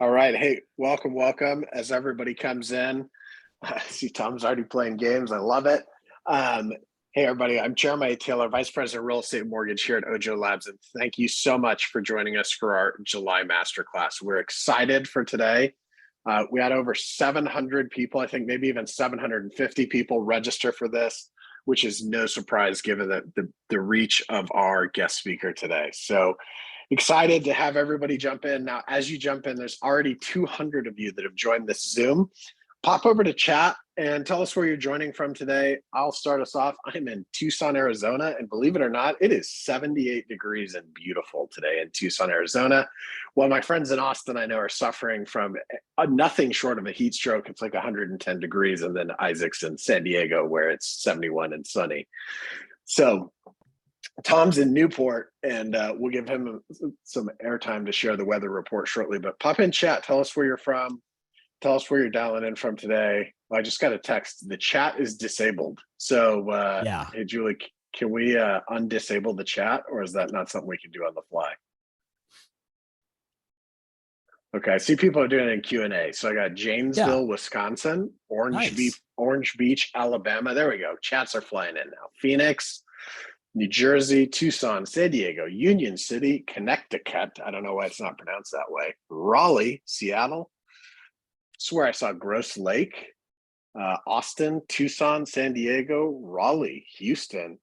All right. Hey, welcome, welcome. As everybody comes in, I see Tom's already playing games. I love it. Um, hey, everybody. I'm Jeremiah Taylor, Vice President of Real Estate Mortgage here at Ojo Labs. And thank you so much for joining us for our July Masterclass. We're excited for today. We had over 700 people, I think maybe even 750 people register for this, which is no surprise given the reach of our guest speaker today. So excited to have everybody jump in. Now, as you jump in, there's already 200 of you that have joined this Zoom. Pop over to chat and tell us where you're joining from today. I'll start us off. I'm in Tucson, Arizona, and believe it or not, it is 78 degrees and beautiful today in Tucson, Arizona. While my friends in Austin, I know, are suffering from nothing short of a heat stroke. It's like 110 degrees, and then Isaac's in San Diego, where it's 71 and sunny. So Tom's in Newport, and we'll give him some airtime to share the weather report shortly. But pop in chat, tell us where you're from. Tell us where you're dialing in from today. I just got a text. The chat is disabled. So, Hey, Julie, can we undisable the chat, or is that not something we can do on the fly? Okay, I see people are doing it in Q&A. So I got Janesville, Wisconsin, Orange Beach, Alabama. There we go. Chats are flying in now. Phoenix, New Jersey, Tucson, San Diego, Union City, Connecticut. I don't know why it's not pronounced that way. Raleigh, Seattle. Swear I saw Gross Lake, Austin, Tucson, San Diego, Raleigh, Houston.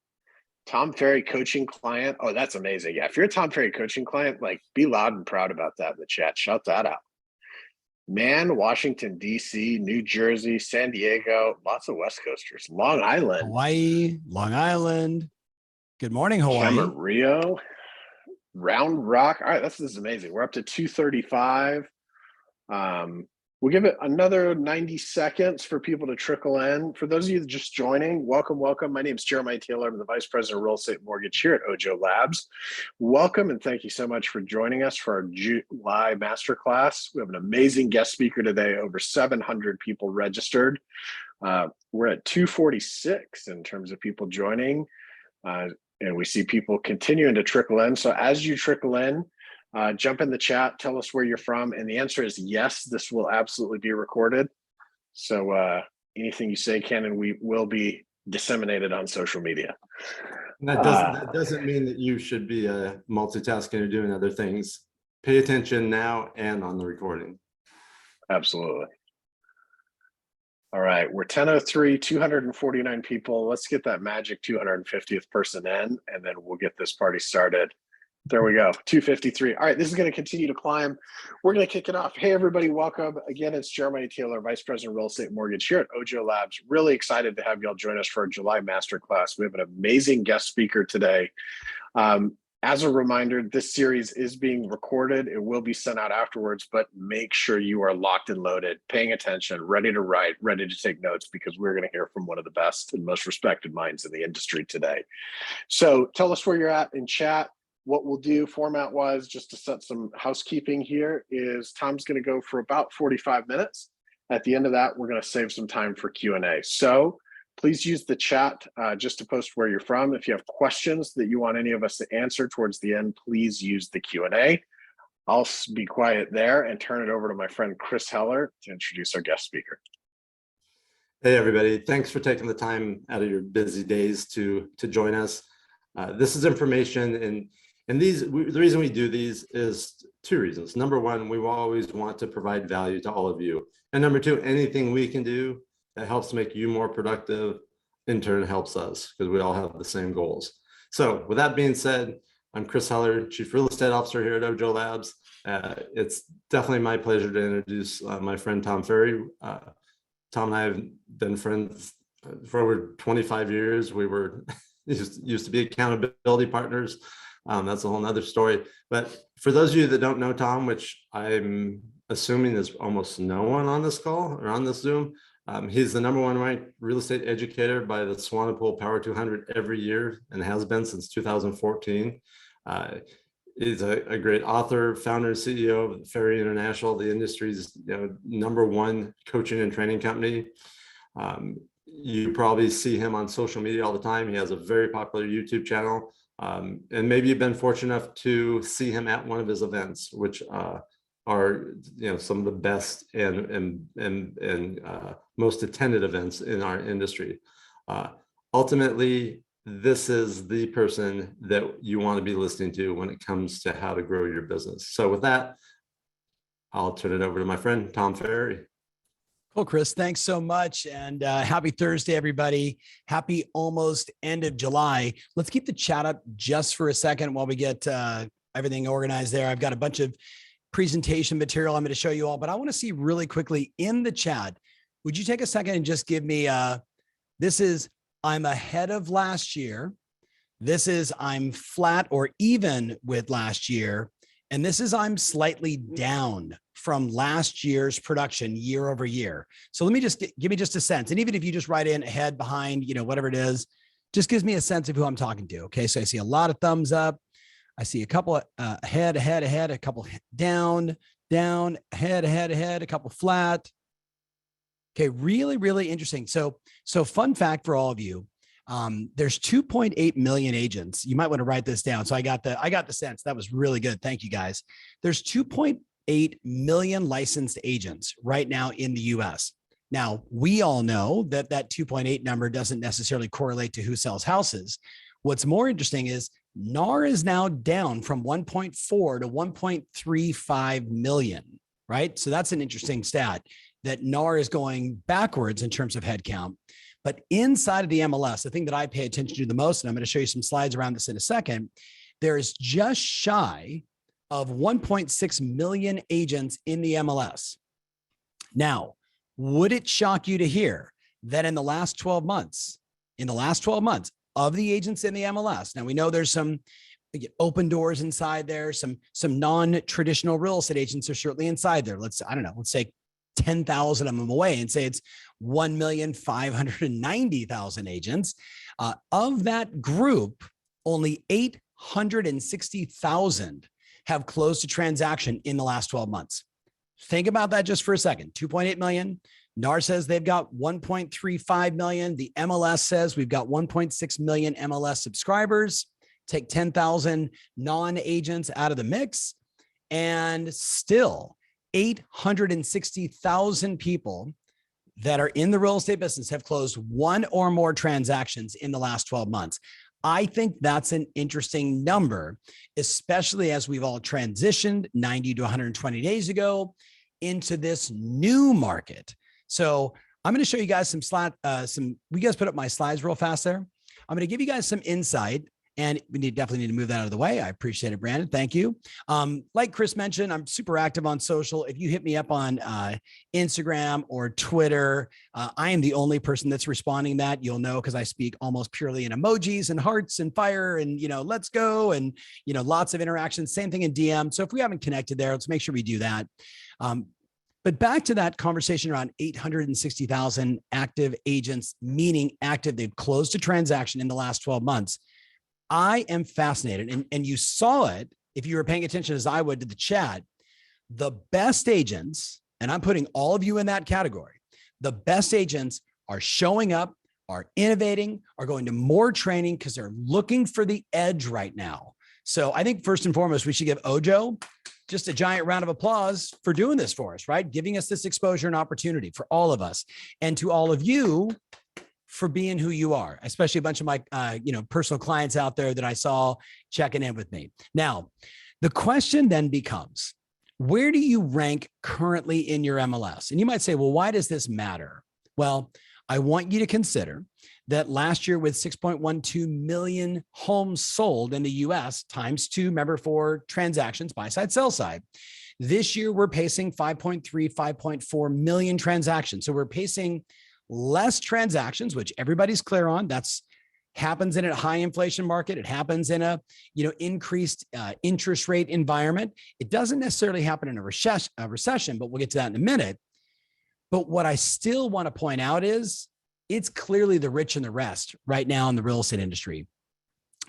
Tom Ferry coaching client. Oh, that's amazing. Yeah, if you're a Tom Ferry coaching client, like, be loud and proud about that in the chat. Shout that out. Man, Washington, D.C., New Jersey, San Diego, lots of West Coasters. Long Island. Hawaii, Long Island. Good morning, Hawaii. Camarillo, Round Rock. All right, this is amazing. We're up to 235. We'll give it another 90 seconds for people to trickle in. For those of you just joining, welcome, welcome. My name is Jeremiah Taylor. I'm the Vice President of Real Estate Mortgage here at Ojo Labs. Welcome, and thank you so much for joining us for our July Masterclass. We have an amazing guest speaker today, over 700 people registered. We're at 246 in terms of people joining, and we see people continuing to trickle in. So as you trickle in, jump in the chat, tell us where you're from. And the answer is yes, this will absolutely be recorded. So anything you say, Ken, and we will be disseminated on social media. And that doesn't mean that you should be multitasking or doing other things. Pay attention now and on the recording. Absolutely. All right, we're 10:03, 249 people. Let's get that magic 250th person in, and then we'll get this party started. There we go, 253. All right, this is going to continue to climb. We're going to kick it off. Hey, everybody, welcome. Again, it's Jeremiah Taylor, Vice President of Real Estate Mortgage here at Ojo Labs. Really excited to have y'all join us for our July Masterclass. We have an amazing guest speaker today. As a reminder, this series is being recorded. It will be sent out afterwards, but make sure you are locked and loaded, paying attention, ready to write, ready to take notes, because we're going to hear from one of the best and most respected minds in the industry today. So tell us where you're at in chat. What we'll do format-wise, just to set some housekeeping here, is Tom's going to go for about 45 minutes. At the end of that, we're going to save some time for Q&A. So please use the chat just to post where you're from. If you have questions that you want any of us to answer towards the end, please use the Q&A. I'll be quiet there and turn it over to my friend Chris Heller to introduce our guest speaker. Hey, everybody. Thanks for taking the time out of your busy days to join us. This is information, and the reason we do these is two reasons. Number one, we will always want to provide value to all of you. And number two, anything we can do that helps make you more productive, in turn helps us, because we all have the same goals. So with that being said, I'm Chris Heller, Chief Real Estate Officer here at Ojo Labs. It's definitely my pleasure to introduce my friend Tom Ferry. Tom and I have been friends for over 25 years. We were used to be accountability partners. That's a whole nother story. But for those of you that don't know Tom, which I'm assuming is almost no one on this call or on this Zoom, he's the #1 ranked real estate educator by the Swanepoel Power 200 every year, and has been since 2014. He's a great author, founder and CEO of Ferry International, the industry's #1 coaching and training company. You probably see him on social media all the time. He has a very popular YouTube channel. And maybe you've been fortunate enough to see him at one of his events, which are, some of the best and most attended events in our industry. Ultimately, this is the person that you want to be listening to when it comes to how to grow your business. So with that, I'll turn it over to my friend, Tom Ferry. Cool, Chris. Thanks so much. And happy Thursday, everybody. Happy almost end of July. Let's keep the chat up just for a second while we get everything organized there. I've got a bunch of presentation material I'm going to show you all, but I want to see really quickly in the chat. Would you take a second and just give me, this is, I'm ahead of last year. This is, I'm flat or even with last year. And this is, I'm slightly down from last year's production year over year. So let me just give me just a sense. And even if you just write in ahead, behind, whatever it is, just gives me a sense of who I'm talking to. Okay. So I see a lot of thumbs up. I see a couple ahead, a couple down, ahead, a couple flat. Okay. Really, really interesting. So fun fact for all of you. There's 2.8 million agents. You might want to write this down. So I got the sense. That was really good. Thank you, guys. There's 2.8 million licensed agents right now in the US. Now, we all know that 2.8 number doesn't necessarily correlate to who sells houses. What's more interesting is NAR is now down from 1.4 to 1.35 million, right? So that's an interesting stat that NAR is going backwards in terms of headcount. But inside of the MLS, the thing that I pay attention to the most, and I'm going to show you some slides around this in a second, there is just shy of 1.6 million agents in the MLS. Now, would it shock you to hear that in the last 12 months of the agents in the MLS, now we know there's some open doors inside there, some non-traditional real estate agents are certainly inside there. Let's say 10,000 of them away and say it's 1,590,000 agents. Of that group, only 860,000 have closed a transaction in the last 12 months. Think about that just for a second. 2.8 million. NAR says they've got 1.35 million. The MLS says we've got 1.6 million MLS subscribers. Take 10,000 non-agents out of the mix, and still 860,000 people that are in the real estate business have closed one or more transactions in the last 12 months. I think that's an interesting number, especially as we've all transitioned 90 to 120 days ago into this new market. So I'm going to show you guys you guys put up my slides real fast there. I'm going to give you guys some insight, and we definitely need to move that out of the way. I appreciate it, Brandon. Thank you. Like Chris mentioned, I'm super active on social. If you hit me up on Instagram or Twitter, I am the only person that's responding to that. You'll know because I speak almost purely in emojis and hearts and fire and, let's go. And, lots of interactions, same thing in DM. So if we haven't connected there, let's make sure we do that. But back to that conversation around 860,000 active agents, meaning active, they've closed a transaction in the last 12 months. I am fascinated, and you saw it if you were paying attention as I would to the chat. The best agents, and I'm putting all of you in that category, the best agents are showing up, are innovating, are going to more training because they're looking for the edge right now. So I think first and foremost, we should give Ojo just a giant round of applause for doing this for us, right? Giving us this exposure and opportunity for all of us, and to all of you for being who you are, especially a bunch of my, personal clients out there that I saw checking in with me. Now, the question then becomes, where do you rank currently in your MLS? And you might say, well, why does this matter? Well, I want you to consider that last year with 6.12 million homes sold in the US times 2, remember, for transactions, buy side, sell side. This year we're pacing 5.3, 5.4 million transactions. So we're pacing less transactions, which everybody's clear on. That's happens in a high inflation market. It happens in a, increased interest rate environment. It doesn't necessarily happen in a recession, but we'll get to that in a minute. But what I still want to point out is it's clearly the rich and the rest right now in the real estate industry.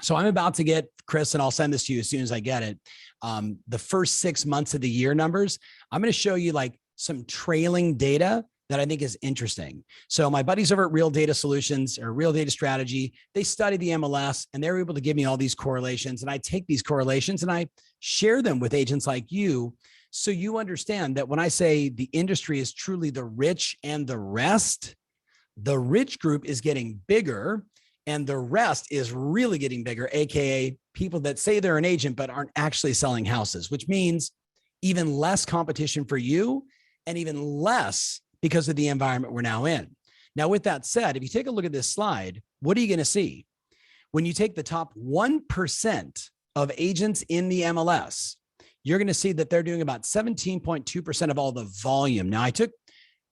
So I'm about to get, Chris, and I'll send this to you as soon as I get it, the first 6 months of the year numbers. I'm going to show you like some trailing data that I think is interesting. So my buddies over at Real Data Solutions or Real Data Strategy, they study the MLS and they're able to give me all these correlations. And I take these correlations and I share them with agents like you. So you understand that when I say the industry is truly the rich and the rest, the rich group is getting bigger and the rest is really getting bigger, AKA people that say they're an agent, but aren't actually selling houses, which means even less competition for you and even less because of the environment we're now in. Now, with that said, if you take a look at this slide, what are you going to see? When you take the top 1% of agents in the MLS, you're going to see that they're doing about 17.2% of all the volume. Now, I took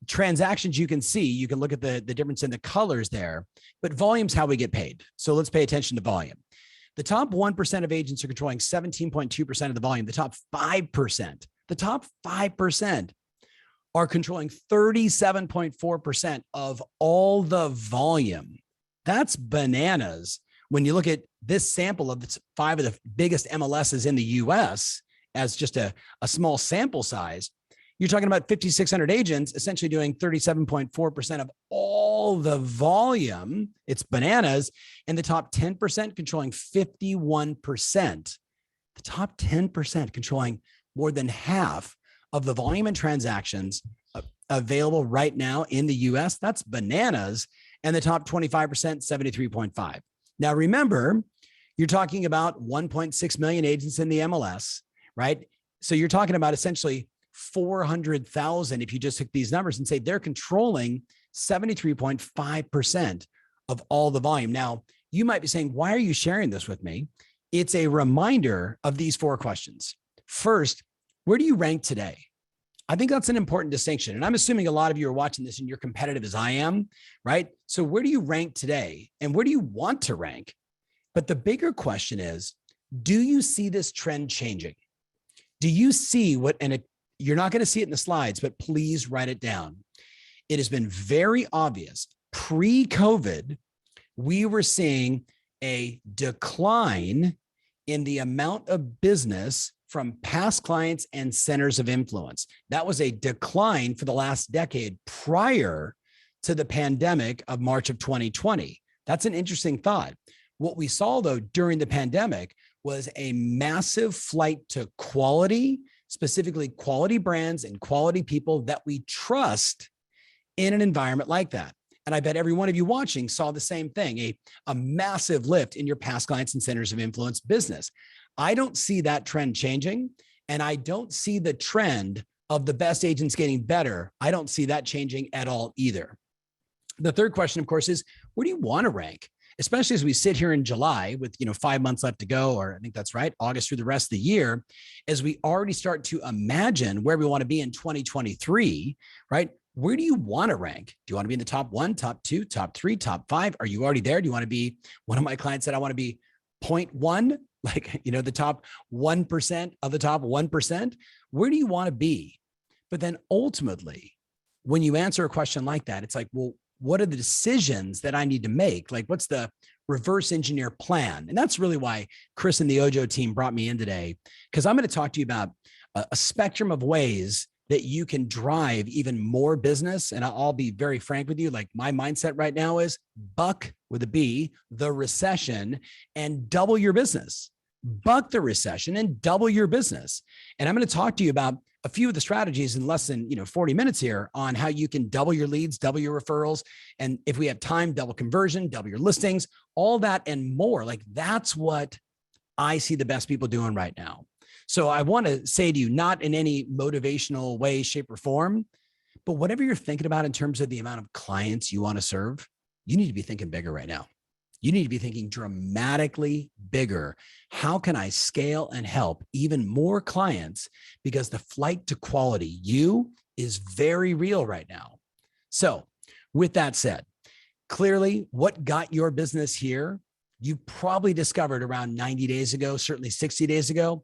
transactions, you can see, you can look at the difference in the colors there, but volume's how we get paid. So let's pay attention to volume. The top 1% of agents are controlling 17.2% of the volume. The top 5% are controlling 37.4% of all the volume. That's bananas. When you look at this sample of the 5 of the biggest MLSs in the US as just a small sample size, you're talking about 5,600 agents essentially doing 37.4% of all the volume. It's bananas. And the top 10% controlling 51%. The top 10% controlling more than half of the volume and transactions available right now in the US. That's bananas. And the top 25%, 73.5. Now, remember, you're talking about 1.6 million agents in the MLS, right? So you're talking about essentially 400,000 if you just took these numbers and say they're controlling 73.5% of all the volume. Now, you might be saying, why are you sharing this with me? It's a reminder of these 4 questions. First, where do you rank today? I think that's an important distinction. And I'm assuming a lot of you are watching this and you're competitive as I am, right? So where do you rank today? And where do you want to rank? But the bigger question is, do you see this trend changing? Do you see what, and you're not going to see it in the slides, but please write it down. It has been very obvious. Pre-COVID, we were seeing a decline in the amount of business from past clients and centers of influence. That was a decline for the last decade prior to the pandemic of March of 2020. That's an interesting thought. What we saw, though, during the pandemic was a massive flight to quality, specifically quality brands and quality people that we trust in an environment like that. And I bet every one of you watching saw the same thing, a massive lift in your past clients and centers of influence business. I don't see that trend changing, and I don't see the trend of the best agents getting better. I don't see that changing at all either. The third question, of course, is where do you want to rank? Especially as we sit here in July with 5 months left to go, or I think that's right, August through the rest of the year, as we already start to imagine where we want to be in 2023, right? Where do you want to rank? Do you want to be in the top 1, top 2, top 3, top 5? Are you already there? Do you want to be, one of my clients said, I want to be 0.1, like, the top 1% of the top 1%. Where do you want to be? But then ultimately, when you answer a question like that, it's like, well, what are the decisions that I need to make? Like, what's the reverse engineer plan? And that's really why Chris and the Ojo team brought me in today, because I'm going to talk to you about a spectrum of ways that you can drive even more business. And I'll be very frank with you. Like, my mindset right now is buck, with a B, the recession and double your business. Buck the recession and double your business. And I'm going to talk to you about a few of the strategies in less than 40 minutes here on how you can double your leads, double your referrals. And if we have time, double conversion, double your listings, all that and more. Like, that's what I see the best people doing right now. So I want to say to you, not in any motivational way, shape, or form, but whatever you're thinking about in terms of the amount of clients you want to serve, you need to be thinking bigger right now. You need to be thinking dramatically bigger. How can I scale and help even more clients? Because the flight to quality is very real right now. So with that said, clearly what got your business here, you probably discovered around 90 days ago, certainly 60 days ago.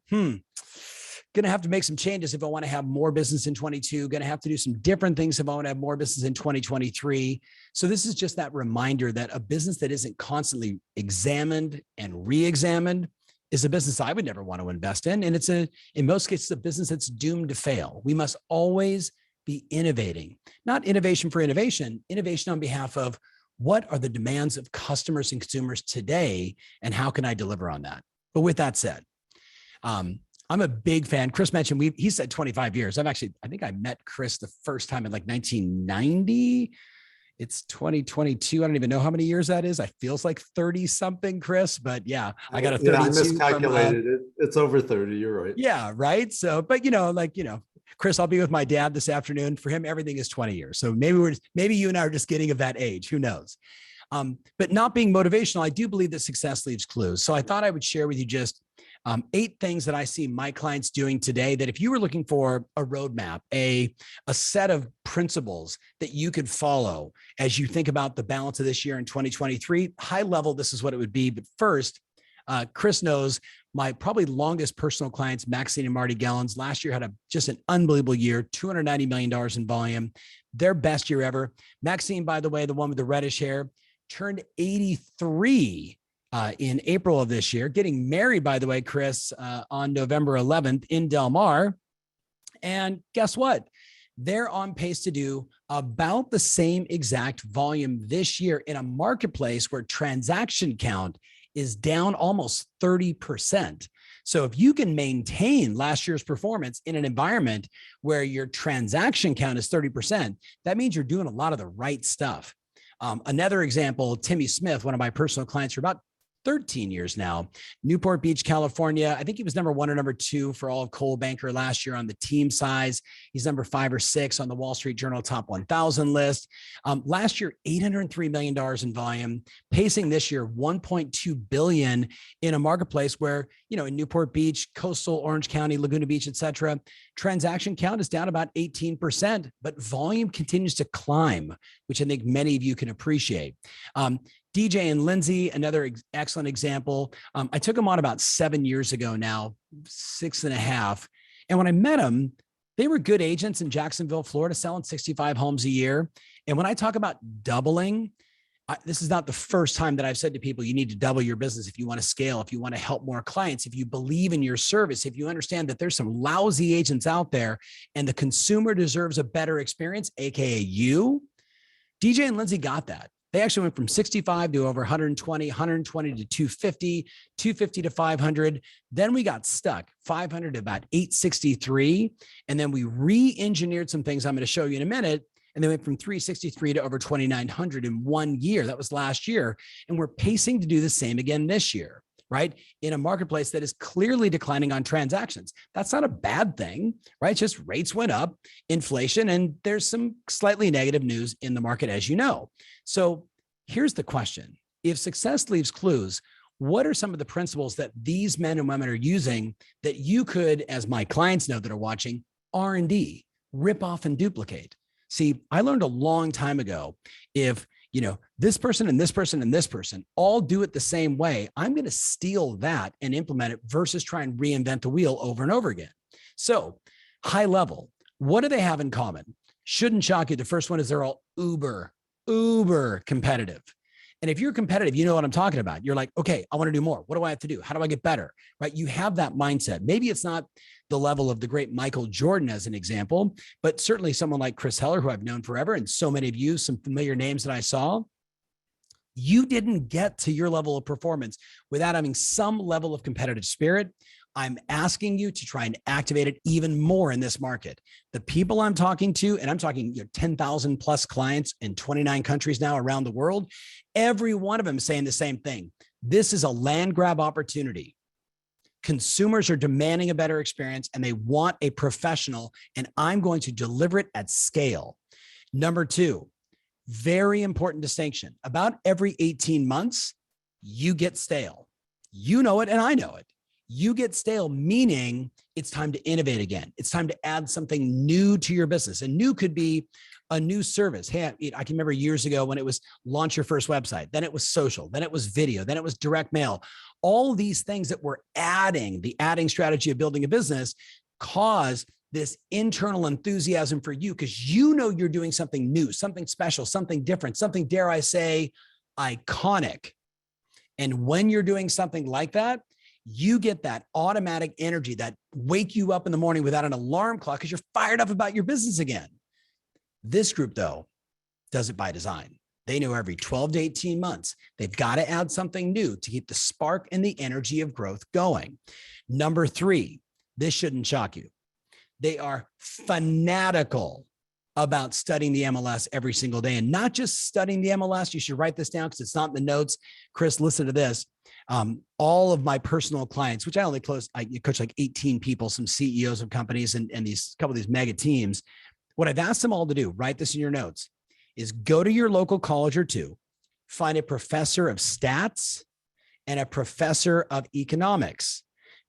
Going to have to make some changes if I want to have more business in 22, going to have to do some different things if I want to have more business in 2023. So this is just that reminder that a business that isn't constantly examined and re-examined is a business I would never want to invest in. And it's in most cases, a business that's doomed to fail. We must always be innovating, not innovation for innovation, innovation on behalf of what are the demands of customers and consumers today, and how can I deliver on that? But with that said, I'm a big fan. Chris mentioned he said 25 years. I think I met Chris the first time in like 1990. It's 2022. I don't even know how many years that is. I feels like 30 something, Chris, but yeah, I got a 32. Yeah, I miscalculated it. It's over 30. You're right. Yeah. Right. So, but Chris, I'll be with my dad this afternoon. For him, everything is 20 years. So maybe you and I are just getting of that age. Who knows? But not being motivational, I do believe that success leaves clues. So I thought I would share with you just 8 things that I see my clients doing today that if you were looking for a roadmap, a set of principles that you could follow as you think about the balance of this year in 2023, high level, this is what it would be. But first, Chris knows my probably longest personal clients, Maxine and Marty Gellens, last year had just an unbelievable year, $290 million in volume, their best year ever. Maxine, by the way, the one with the reddish hair, turned 83 in April of this year, getting married, by the way, Chris, on November 11th in Del Mar. And guess what? They're on pace to do about the same exact volume this year in a marketplace where transaction count is down almost 30%. So if you can maintain last year's performance in an environment where your transaction count is 30%, that means you're doing a lot of the right stuff. Another example, Timmy Smith, one of my personal clients for about 13 years now, Newport Beach, California. I think he was number 1 or number 2 for all of Coldwell Banker last year on the team size. He's number 5 or 6 on the Wall Street Journal top 1,000 list. Last year, $803 million in volume, pacing this year $1.2 billion in a marketplace where, in Newport Beach, coastal Orange County, Laguna Beach, et cetera, transaction count is down about 18%, but volume continues to climb, which I think many of you can appreciate. DJ and Lindsay, another excellent example. I took them on about 7 years ago now, 6.5. And when I met them, they were good agents in Jacksonville, Florida, selling 65 homes a year. And when I talk about doubling, this is not the first time that I've said to people, you need to double your business if you want to scale, if you want to help more clients, if you believe in your service, if you understand that there's some lousy agents out there and the consumer deserves a better experience, AKA you. DJ and Lindsay got that. They actually went from 65 to over 120, 120 to 250, 250 to 500. Then we got stuck, 500 to about 863. And then we re-engineered some things I'm going to show you in a minute. And they went from 363 to over 2,900 in 1 year. That was last year. And we're pacing to do the same again this year, right? In a marketplace that is clearly declining on transactions. That's not a bad thing, right? It's just rates went up, inflation, and there's some slightly negative news in the market, as you know. So here's the question. If success leaves clues, what are some of the principles that these men and women are using that you could, as my clients know that are watching, R&D, rip off and duplicate? See, I learned a long time ago, if this person and this person and this person all do it the same way, I'm going to steal that and implement it versus try and reinvent the wheel over and over again. So high level, what do they have in common? Shouldn't shock you. The first one is they're all uber competitive. And if you're competitive, you know what I'm talking about. You're like, okay, I want to do more. What do I have to do? How do I get better? Right? You have that mindset. Maybe it's not the level of the great Michael Jordan as an example, but certainly someone like Chris Heller, who I've known forever, and so many of you, some familiar names that I saw. You didn't get to your level of performance without having some level of competitive spirit. I'm asking you to try and activate it even more in this market. The people I'm talking to, and I'm talking 10,000 plus clients in 29 countries now around the world, every one of them is saying the same thing. This is a land grab opportunity. Consumers are demanding a better experience and they want a professional, and I'm going to deliver it at scale. Number 2, very important distinction. About every 18 months, you get stale. You know it and I know it. You get stale, meaning it's time to innovate again. It's time to add something new to your business. And new could be a new service. Hey, I can remember years ago when it was launch your first website, then it was social, then it was video, then it was direct mail. All these things that we're adding, the adding strategy of building a business, cause this internal enthusiasm for you because you know you're doing something new, something special, something different, something, dare I say, iconic. And when you're doing something like that, you get that automatic energy that wake you up in the morning without an alarm clock because you're fired up about your business again. This group, though, does it by design. They know every 12 to 18 months, they've got to add something new to keep the spark and the energy of growth going. Number three, this shouldn't shock you. They are fanatical about studying the MLS every single day, and not just studying the MLS. You should write this down because it's not in the notes. Chris, listen to this. All of my personal clients, which I only I coach like 18 people, some CEOs of companies and these couple of these mega teams. What I've asked them all to do, write this in your notes, is go to your local college or two, find a professor of stats and a professor of economics.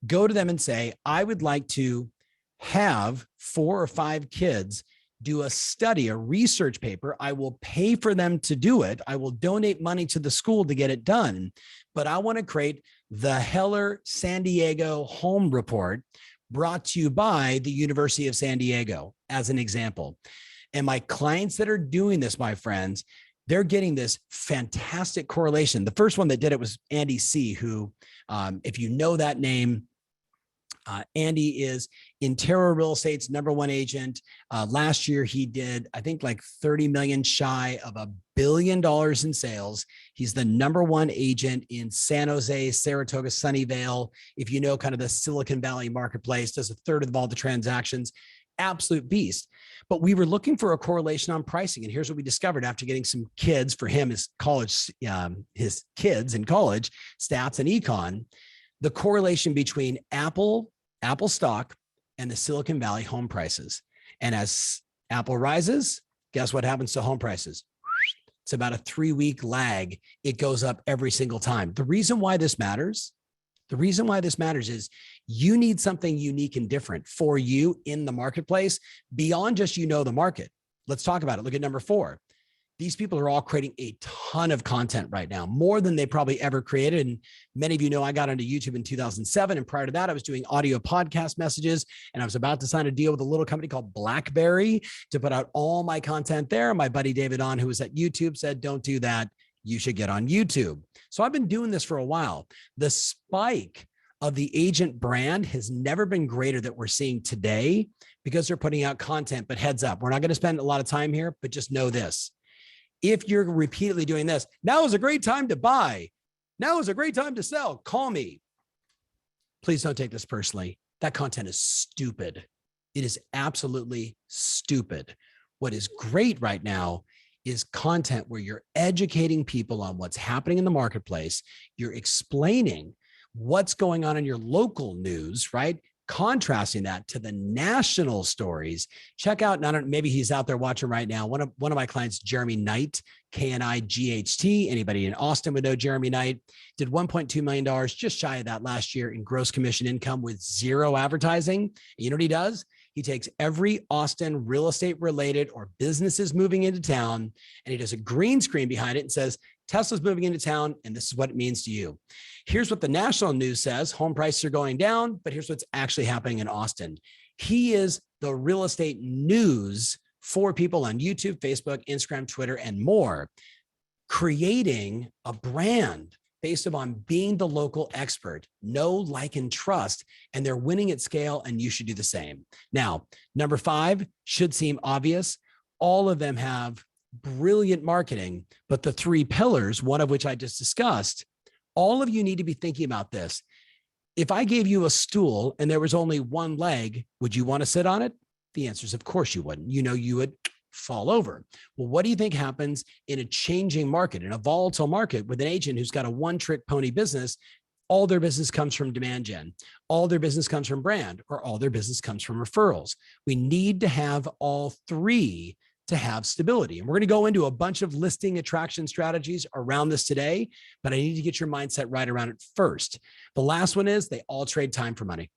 Go to them and say, I would like to have 4 or 5 kids do a study, a research paper. I will pay for them to do it. I will donate money to the school to get it done. But I want to create the Heller San Diego Home Report, brought to you by the University of San Diego, as an example. And my clients that are doing this, my friends, they're getting this fantastic correlation. The first one that did it was Andy C., who, if you know that name, Andy is Intero Real Estate's #1 agent. Last year, he did, I think, like 30 million shy of $1 billion in sales. He's the #1 agent in San Jose, Saratoga, Sunnyvale. If you know kind of the Silicon Valley marketplace, does a third of all the transactions. Absolute beast. But we were looking for a correlation on pricing. And here's what we discovered after getting some kids for him, his kids in college, stats and econ. The correlation between Apple stock and the Silicon Valley home prices. And as Apple rises, guess what happens to home prices? It's about a 3-week lag. It goes up every single time. The reason why this matters is you need something unique and different for you in the marketplace beyond just, the market. Let's talk about it. Look at number 4. These people are all creating a ton of content right now, more than they probably ever created. And many of you know I got onto YouTube in 2007. And prior to that, I was doing audio podcast messages. And I was about to sign a deal with a little company called BlackBerry to put out all my content there. My buddy David On, who was at YouTube, said, don't do that. You should get on YouTube. So I've been doing this for a while. The spike of the agent brand has never been greater that we're seeing today because they're putting out content. But heads up, we're not going to spend a lot of time here, but just know this. If you're repeatedly doing this, now is a great time to buy. Now is a great time to sell. Call me. Please don't take this personally. That content is stupid. It is absolutely stupid. What is great right now is content where you're educating people on what's happening in the marketplace. You're explaining what's going on in your local news, right? Contrasting that to the national stories. Check out, maybe he's out there watching right now. One of my clients, Jeremy Knight, Knight. Anybody in Austin would know Jeremy Knight. Did $1.2 million, just shy of that last year in gross commission income with 0 advertising. And you know what he does? He takes every Austin real estate related or businesses moving into town, and he does a green screen behind it and says, Tesla's moving into town, and this is what it means to you. Here's what the national news says. Home prices are going down, but here's what's actually happening in Austin. He is the real estate news for people on YouTube, Facebook, Instagram, Twitter, and more, creating a brand based upon being the local expert, know, like, and trust, and they're winning at scale, and you should do the same. Now, number 5 should seem obvious. All of them have brilliant marketing, but the 3 pillars, one of which I just discussed, all of you need to be thinking about this. If I gave you a stool and there was only one leg, would you want to sit on it? The answer is, of course you wouldn't. You would fall over. Well, what do you think happens in a changing market, in a volatile market with an agent who's got a one-trick pony business? All their business comes from demand gen. All their business comes from brand, or all their business comes from referrals. We need to have all 3 to have stability. And we're going to go into a bunch of listing attraction strategies around this today, but I need to get your mindset right around it first. The last one is they all trade time for money.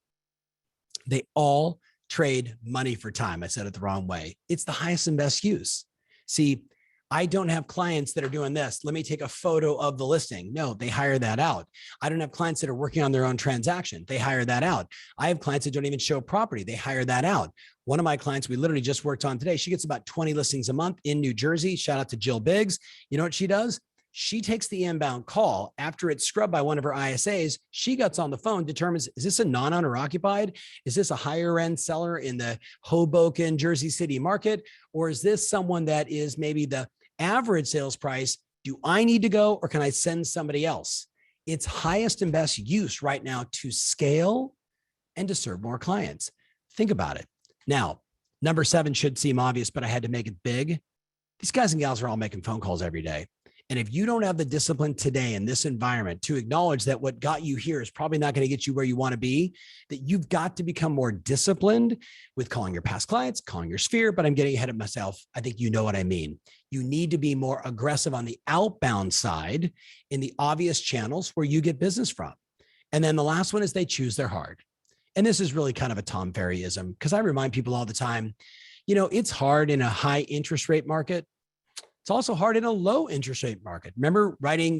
They all trade money for time. I said it the wrong way. It's the highest and best use. See, I don't have clients that are doing this. Let me take a photo of the listing. No, they hire that out. I don't have clients that are working on their own transaction. They hire that out. I have clients that don't even show property. They hire that out. One of my clients we literally just worked on today, she gets about 20 listings a month in New Jersey. Shout out to Jill Biggs. You know what she does? She takes the inbound call. After it's scrubbed by one of her ISAs, she gets on the phone, determines, is this a non-owner occupied? Is this a higher end seller in the Hoboken, Jersey City market? Or is this someone that is maybe the average sales price? Do I need to go, or can I send somebody else? It's highest and best use right now to scale and to serve more clients. Think about it. Now, number 7 should seem obvious, but I had to make it big. These guys and gals are all making phone calls every day. And if you don't have the discipline today in this environment to acknowledge that what got you here is probably not going to get you where you want to be, that you've got to become more disciplined with calling your past clients, calling your sphere, but I'm getting ahead of myself. I think you know what I mean. You need to be more aggressive on the outbound side in the obvious channels where you get business from. And then the last one is they choose their hard. And this is really kind of a Tom Ferryism, because I remind people all the time, it's hard in a high interest rate market. It's also hard in a low interest rate market. Remember writing,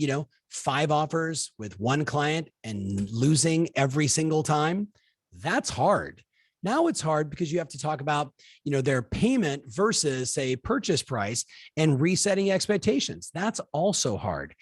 5 offers with one client and losing every single time? That's hard. Now it's hard because you have to talk about, their payment versus say purchase price and resetting expectations. That's also hard.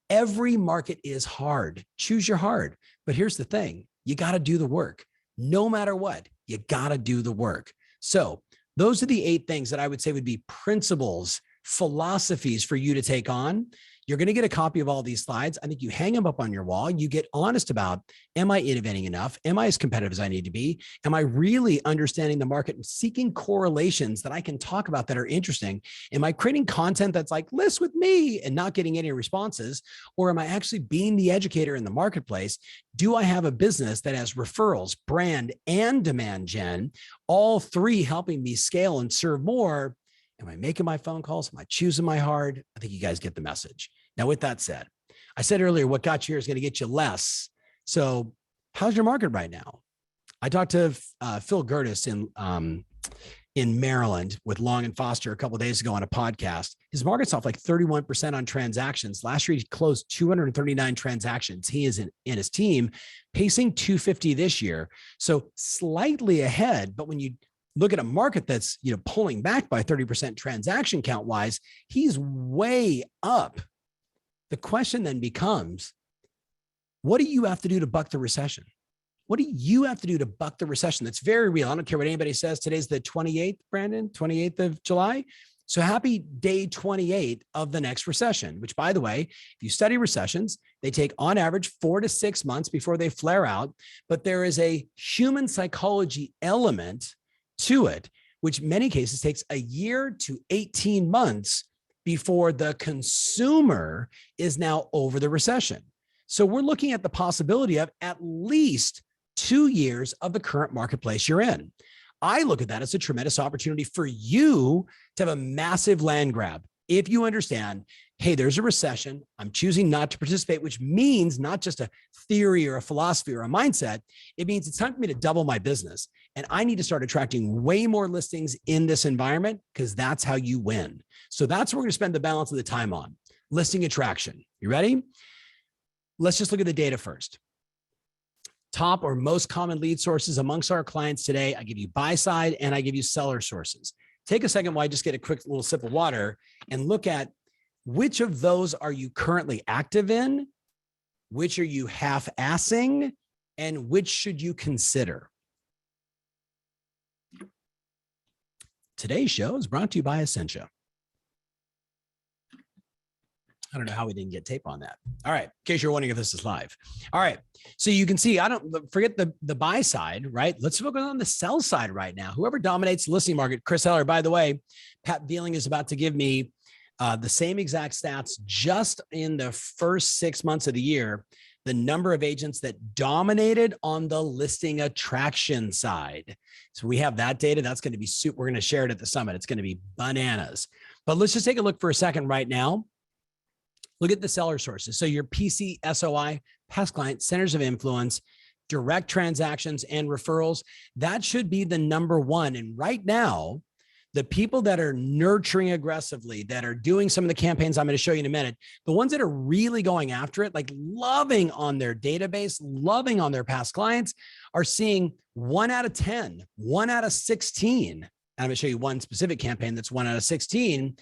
Every market is hard. Choose your hard. But here's the thing. You got to do the work. No matter what, you got to do the work. So those are the 8 things that I would say would be principles, philosophies for you to take on. You're going to get a copy of all these slides. I think you hang them up on your wall. You get honest about, am I innovating enough? Am I as competitive as I need to be? Am I really understanding the market and seeking correlations that I can talk about that are interesting? Am I creating content that's like, list with me, and not getting any responses? Or am I actually being the educator in the marketplace? Do I have a business that has referrals, brand, and demand gen, all 3 helping me scale and serve more? Am I making my phone calls? Am I choosing my hard? I think you guys get the message. Now, with that said, I said earlier, what got you here is going to get you less. So how's your market right now? I talked to Phil Gertis in Maryland with Long and Foster a couple of days ago on a podcast. His market's off like 31% on transactions. Last year, he closed 239 transactions. He is in his team pacing 250 this year. So slightly ahead, but when you look at a market that's, pulling back by 30% transaction count wise, he's way up. The question then becomes, what do you have to do to buck the recession? What do you have to do to buck the recession? That's very real. I don't care what anybody says. Today's the 28th, Brandon, 28th of July. So happy day 28 of the next recession, which, by the way, if you study recessions, they take on average 4 to 6 months before they flare out. But there is a human psychology element to it, which in many cases takes a year to 18 months before the consumer is now over the recession. So we're looking at the possibility of at least 2 years of the current marketplace you're in. I look at that as a tremendous opportunity for you to have a massive land grab. If you understand, hey, there's a recession, I'm choosing not to participate, which means not just a theory or a philosophy or a mindset. It means it's time for me to double my business. And I need to start attracting way more listings in this environment, because that's how you win. So that's what we're going to spend the balance of the time on: listing attraction. You ready? Let's just look at the data first. Top or most common lead sources amongst our clients today. I give you buy side and I give you seller sources. Take a second while I just get a quick little sip of water and look at which of those are you currently active in, which are you half-assing, and which should you consider. Today's show is brought to you by Essentia. I don't know how we didn't get tape on that. All right. In case you're wondering if this is live. All right. So you can see, I don't forget the buy side, right? Let's focus on the sell side right now. Whoever dominates the listing market, Chris Heller, by the way, Pat Vealing is about to give me the same exact stats just in the first 6 months of the year, the number of agents that dominated on the listing attraction side. So we have that data. That's going to be super. We're going to share it at the summit. It's going to be bananas. But let's just take a look for a second right now. Look at the seller sources. So your PC, SOI, past client, centers of influence, direct transactions, and referrals. That should be the number one. And right now, the people that are nurturing aggressively, that are doing some of the campaigns I'm going to show you in a minute, the ones that are really going after it, like loving on their database, loving on their past clients, are seeing 1 out of 10, 1 out of 16. And I'm going to show you one specific campaign that's 1 out of 16,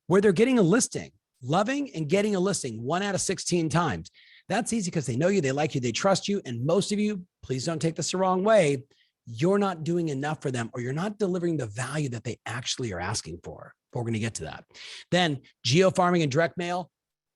where they're getting a listing. loving and getting a listing 1 out of 16 times. That's easy because they know you, they like you, they trust you. And most of you, please don't take this the wrong way, you're not doing enough for them, or you're not delivering the value that they actually are asking for. But we're going to get to that. Then geo farming and direct mail,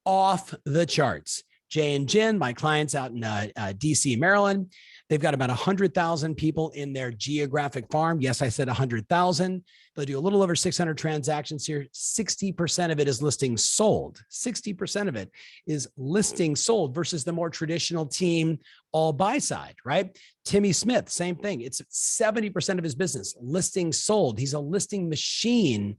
off the charts. Jay and Jen, my clients out in DC, Maryland, they've got about 100,000 people in their geographic farm. Yes, I said 100,000. They'll do a little over 600 transactions here. 60% of it is listings sold. 60% of it is listings sold versus the more traditional team, all buy side, right? Timmy Smith, same thing. It's 70% of his business, listings sold. He's a listing machine.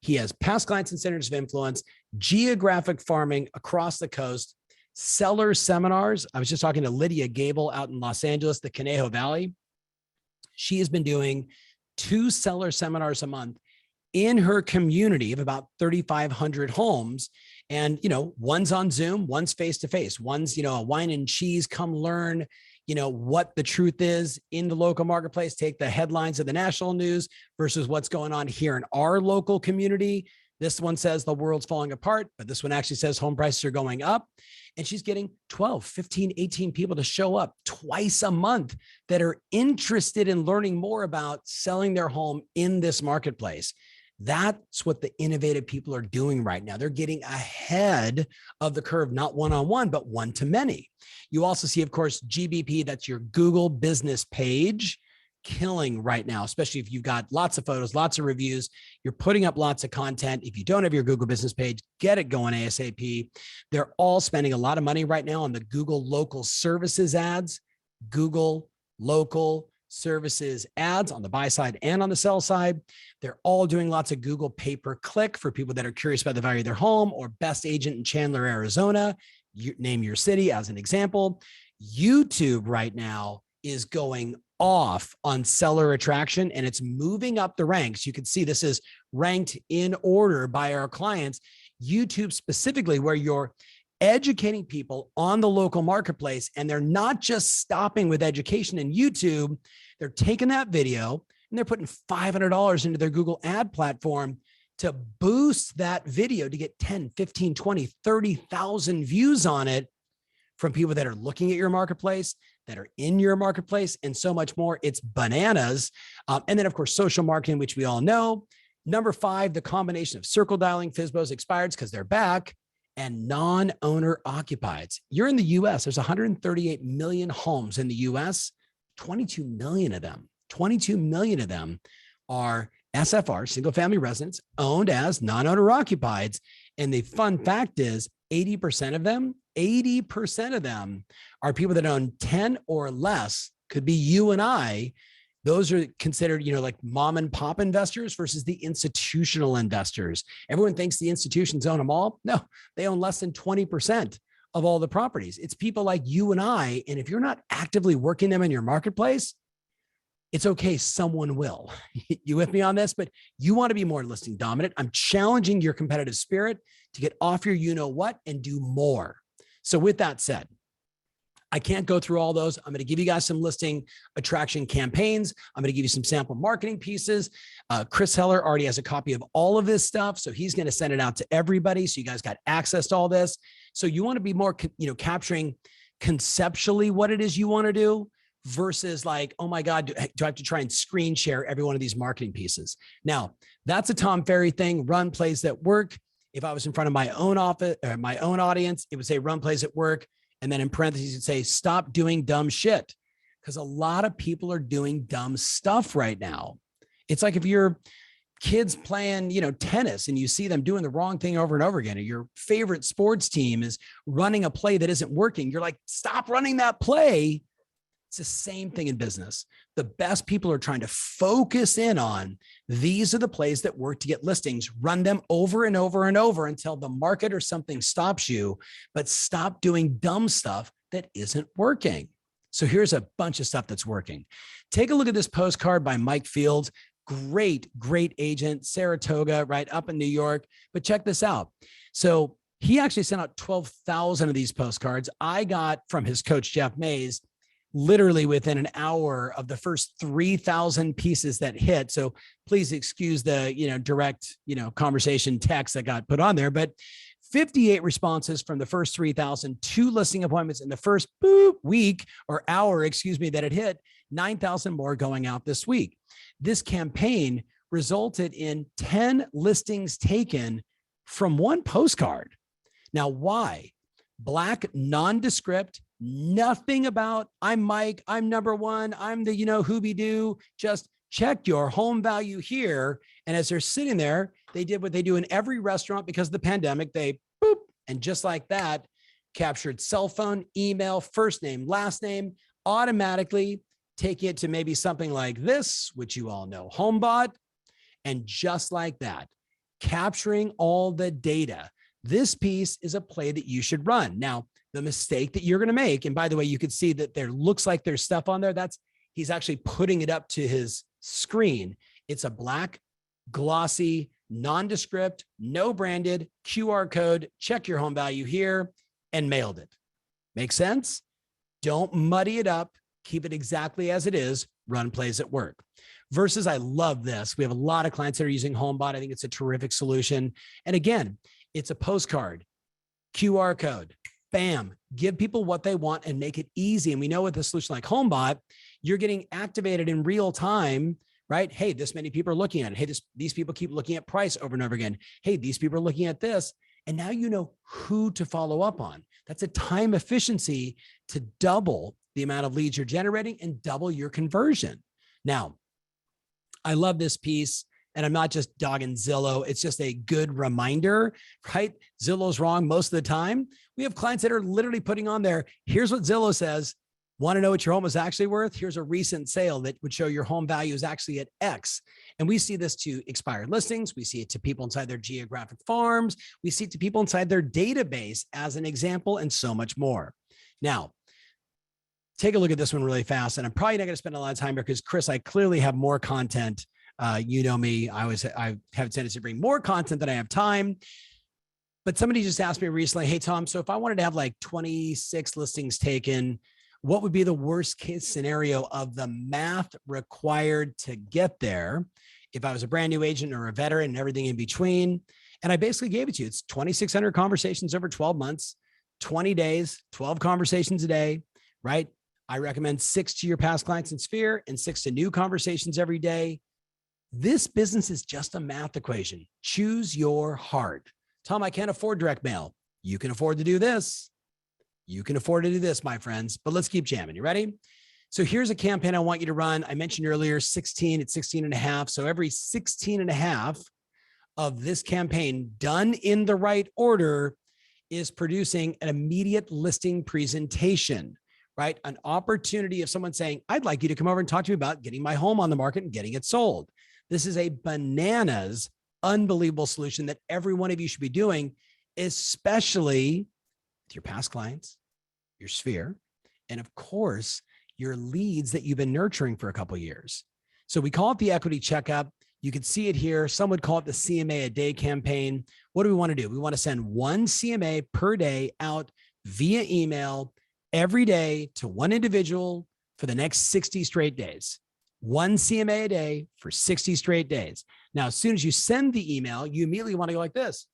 He has past clients and centers of influence, geographic farming across the coast, seller seminars. I was just talking to Lydia Gable out in Los Angeles, the Conejo Valley. She has been doing 2 seller seminars a month in her community of about 3,500 homes. And, one's on Zoom, one's face-to-face, one's, a wine and cheese, come learn, what the truth is in the local marketplace, take the headlines of the national news versus what's going on here in our local community. This one says the world's falling apart, but this one actually says home prices are going up. And she's getting 12, 15, 18 people to show up twice a month that are interested in learning more about selling their home in this marketplace. That's what the innovative people are doing right now. They're getting ahead of the curve, not one-on-one, but one-to-many. You also see, of course, GBP, that's your Google business page, killing right now, especially if you've got lots of photos, lots of reviews, you're putting up lots of content. If you don't have your Google business page, get it going ASAP. They're all spending a lot of money right now on the Google local services ads, Google local services ads on the buy side and on the sell side. They're all doing lots of Google pay-per-click for people that are curious about the value of their home, or best agent in Chandler, Arizona. You name your city as an example. YouTube right now is going off on seller attraction, and it's moving up the ranks. You can see this is ranked in order by our clients. YouTube specifically, where you're educating people on the local marketplace, and they're not just stopping with education in YouTube. They're taking that video and they're putting $500 into their Google ad platform to boost that video to get 10, 15, 20, 30,000 views on it from people that are looking at your marketplace, that are in your marketplace, and so much more. It's bananas. And then, of course, social marketing, which we all know. Number 5, the combination of circle dialing, FSBOs, expireds, because they're back, and non-owner occupieds. You're in the US, there's 138 million homes in the US. 22 million of them are SFR, single family residents, owned as non-owner occupieds. And the fun fact is 80% of them are people that own 10 or less, could be you and I. Those are considered, like mom and pop investors versus the institutional investors. Everyone thinks the institutions own them all. No, they own less than 20% of all the properties. It's people like you and I. And if you're not actively working them in your marketplace, it's okay. Someone will. You with me on this? But you want to be more listing dominant. I'm challenging your competitive spirit to get off your you-know-what and do more. So with that said, I can't go through all those. I'm going to give you guys some listing attraction campaigns. I'm going to give you some sample marketing pieces. Chris Heller already has a copy of all of this stuff, so he's going to send it out to everybody. So you guys got access to all this. So you want to be more, capturing conceptually what it is you want to do versus like, oh my God, do I have to try and screen share every one of these marketing pieces? Now, that's a Tom Ferry thing. Run plays that work. If I was in front of my own office or my own audience, it would say run plays at work. And then in parentheses, it'd say, stop doing dumb shit. Because a lot of people are doing dumb stuff right now. It's like if your kids playing, tennis and you see them doing the wrong thing over and over again, or your favorite sports team is running a play that isn't working. You're like, stop running that play. It's the same thing in business. The best people are trying to focus in on, these are the plays that work to get listings, run them over and over and over until the market or something stops you, but stop doing dumb stuff that isn't working. So here's a bunch of stuff that's working. Take a look at this postcard by Mike Fields. Great agent, Saratoga, right up in New York. But check this out. So he actually sent out 12,000 of these postcards. I got from his coach, Jeff Mays, literally within an hour of the first 3,000 pieces that hit. So please excuse the, direct, conversation text that got put on there, but 58 responses from the first 3,000, 2 listing appointments in the first week or hour, that it hit, 9,000 more going out this week. This campaign resulted in 10 listings taken from one postcard. Now, why? Black, nondescript, nothing about I'm Mike, I'm number one, I'm the, Hooby-Doo, just check your home value here. And as they're sitting there, they did what they do in every restaurant because of the pandemic. They boop, and just like that, captured cell phone, email, first name, last name, automatically taking it to maybe something like this, which you all know, HomeBot. And just like that, capturing all the data. This piece is a play that you should run. Now, the mistake that you're going to make, and by the way, you could see that there looks like there's stuff on there. He's actually putting it up to his screen. It's a black, glossy, nondescript, no branded QR code. Check your home value here, and mailed it. Make sense? Don't muddy it up. Keep it exactly as it is. Run plays at work. Versus, I love this. We have a lot of clients that are using HomeBot. I think it's a terrific solution. And again, it's a postcard, QR code, bam, give people what they want and make it easy. And we know with a solution like HomeBot, you're getting activated in real time, right? Hey, this many people are looking at it. Hey, these people keep looking at price over and over again. Hey, these people are looking at this. And now you know who to follow up on. That's a time efficiency to double the amount of leads you're generating and double your conversion. Now, I love this piece, and I'm not just dogging Zillow. It's just a good reminder, right? Zillow's wrong most of the time. We have clients that are literally putting on there, here's what Zillow says. Want to know what your home is actually worth? Here's a recent sale that would show your home value is actually at X. And we see this to expired listings. We see it to people inside their geographic farms. We see it to people inside their database as an example, and so much more. Now, take a look at this one really fast. And I'm probably not going to spend a lot of time here because, Chris, I clearly have more content. You know me, I have a tendency to bring more content than I have time. But somebody just asked me recently, hey, Tom, so if I wanted to have like 26 listings taken, what would be the worst case scenario of the math required to get there if I was a brand new agent or a veteran and everything in between? And I basically gave it to you. It's 2,600 conversations over 12 months, 20 days, 12 conversations a day, right? I recommend 6 to your past clients in Sphere and 6 to new conversations every day. This business is just a math equation. Choose your heart. Tom, I can't afford direct mail. You can afford to do this. You can afford to do this, my friends, but let's keep jamming. You ready? So here's a campaign I want you to run. I mentioned earlier, 16, it's 16 and a half. So every 16 and a half of this campaign done in the right order is producing an immediate listing presentation, right? An opportunity of someone saying, I'd like you to come over and talk to me about getting my home on the market and getting it sold. This is a bananas, unbelievable solution that every one of you should be doing, especially with your past clients, your Sphere, and of course, your leads that you've been nurturing for a couple of years. So we call it the equity checkup. You can see it here. Some would call it the CMA a day campaign. What do we want to do? We want to send one CMA per day out via email every day to one individual for the next 60 straight days. One CMA a day for 60 straight days. Now, as soon as you send the email, you immediately want to go like this.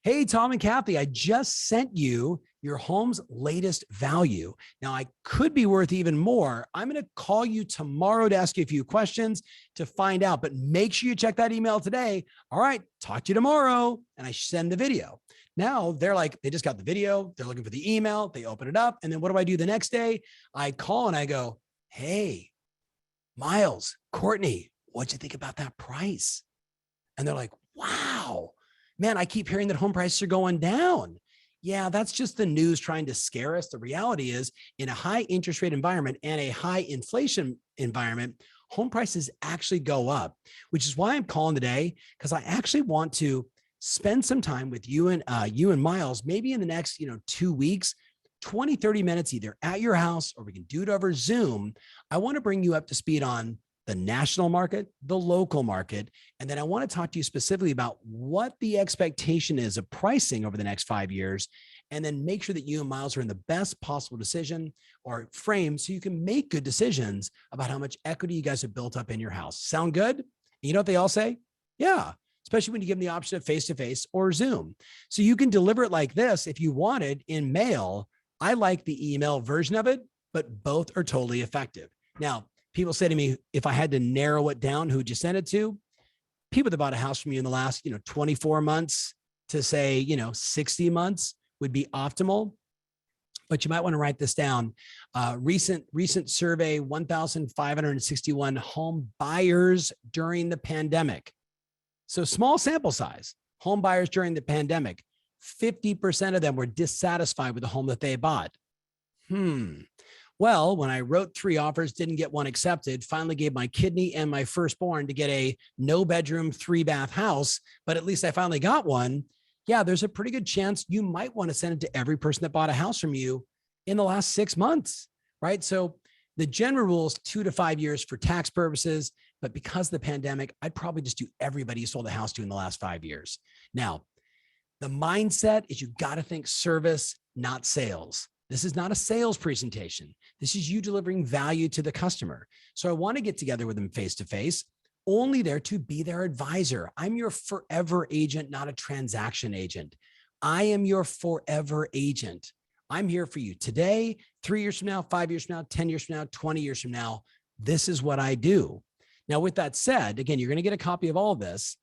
Hey, Tom and Kathy, I just sent you your home's latest value. Now, I could be worth even more. I'm going to call you tomorrow to ask you a few questions to find out, but make sure you check that email today. All right, talk to you tomorrow. And I send the video. Now they're like, they just got the video. They're looking for the email. They open it up. And then what do I do the next day? I call and I go, hey, Miles, Courtney, what'd you think about that price? And they're like, wow, man, I keep hearing that home prices are going down. Yeah, that's just the news trying to scare us. The reality is, in a high interest rate environment and a high inflation environment, home prices actually go up, which is why I'm calling today, because I actually want to spend some time with you and Miles, maybe in the next 2 weeks, 20, 30 minutes, either at your house or we can do it over Zoom. I want to bring you up to speed on the national market, the local market. And then I want to talk to you specifically about what the expectation is of pricing over the next 5 years, and then make sure that you and Miles are in the best possible decision or frame so you can make good decisions about how much equity you guys have built up in your house. Sound good? You know what they all say? Yeah, especially when you give them the option of face-to-face or Zoom. So you can deliver it like this if you wanted in mail. I like the email version of it, but both are totally effective. Now, people say to me, if I had to narrow it down, who'd you send it to? People that bought a house from you in the last, 24 months to say, 60 months would be optimal. But you might want to write this down. Recent survey, 1,561 home buyers during the pandemic. So small sample size, home buyers during the pandemic, 50% of them were dissatisfied with the home that they bought. Well, when I wrote 3 offers, didn't get one accepted, finally gave my kidney and my firstborn to get a no bedroom, 3-bath house, but at least I finally got one. Yeah, there's a pretty good chance you might want to send it to every person that bought a house from you in the last 6 months, right? So the general rule is 2 to 5 years for tax purposes, but because of the pandemic, I'd probably just do everybody you sold a house to in the last 5 years. Now, the mindset is you got to think service, not sales. This is not a sales presentation. This is you delivering value to the customer. So I want to get together with them face-to-face, only there to be their advisor. I'm your forever agent, not a transaction agent. I am your forever agent. I'm here for you today, 3 years from now, 5 years from now, 10 years from now, 20 years from now. This is what I do. Now, with that said, again, you're going to get a copy of all of this.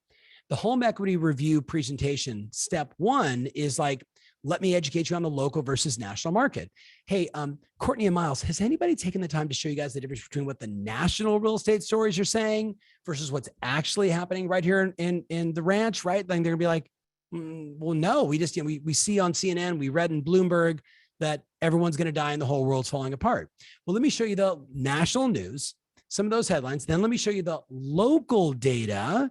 The home equity review presentation, step 1 is like, let me educate you on the local versus national market. Hey, Courtney and Miles, has anybody taken the time to show you guys the difference between what the national real estate stories are saying versus what's actually happening right here in the ranch, right? Like they're gonna be like, well, no, we just, we see on CNN, we read in Bloomberg that everyone's going to die and the whole world's falling apart. Well, let me show you the national news, some of those headlines. Then let me show you the local data.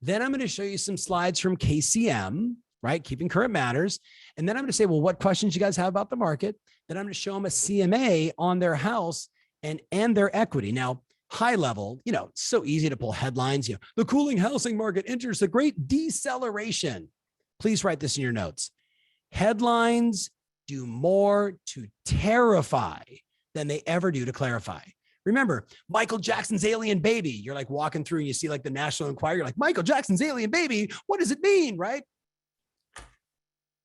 Then I'm going to show you some slides from KCM, right? Keeping Current Matters. And then I'm going to say, well, what questions you guys have about the market? Then I'm going to show them a CMA on their house and their equity. Now, high level, it's so easy to pull headlines, the cooling housing market enters a great deceleration. Please write this in your notes. Headlines do more to terrify than they ever do to clarify. Remember, Michael Jackson's Alien Baby. You're like walking through and you see like the National Enquirer. You're like, Michael Jackson's Alien Baby. What does it mean, right?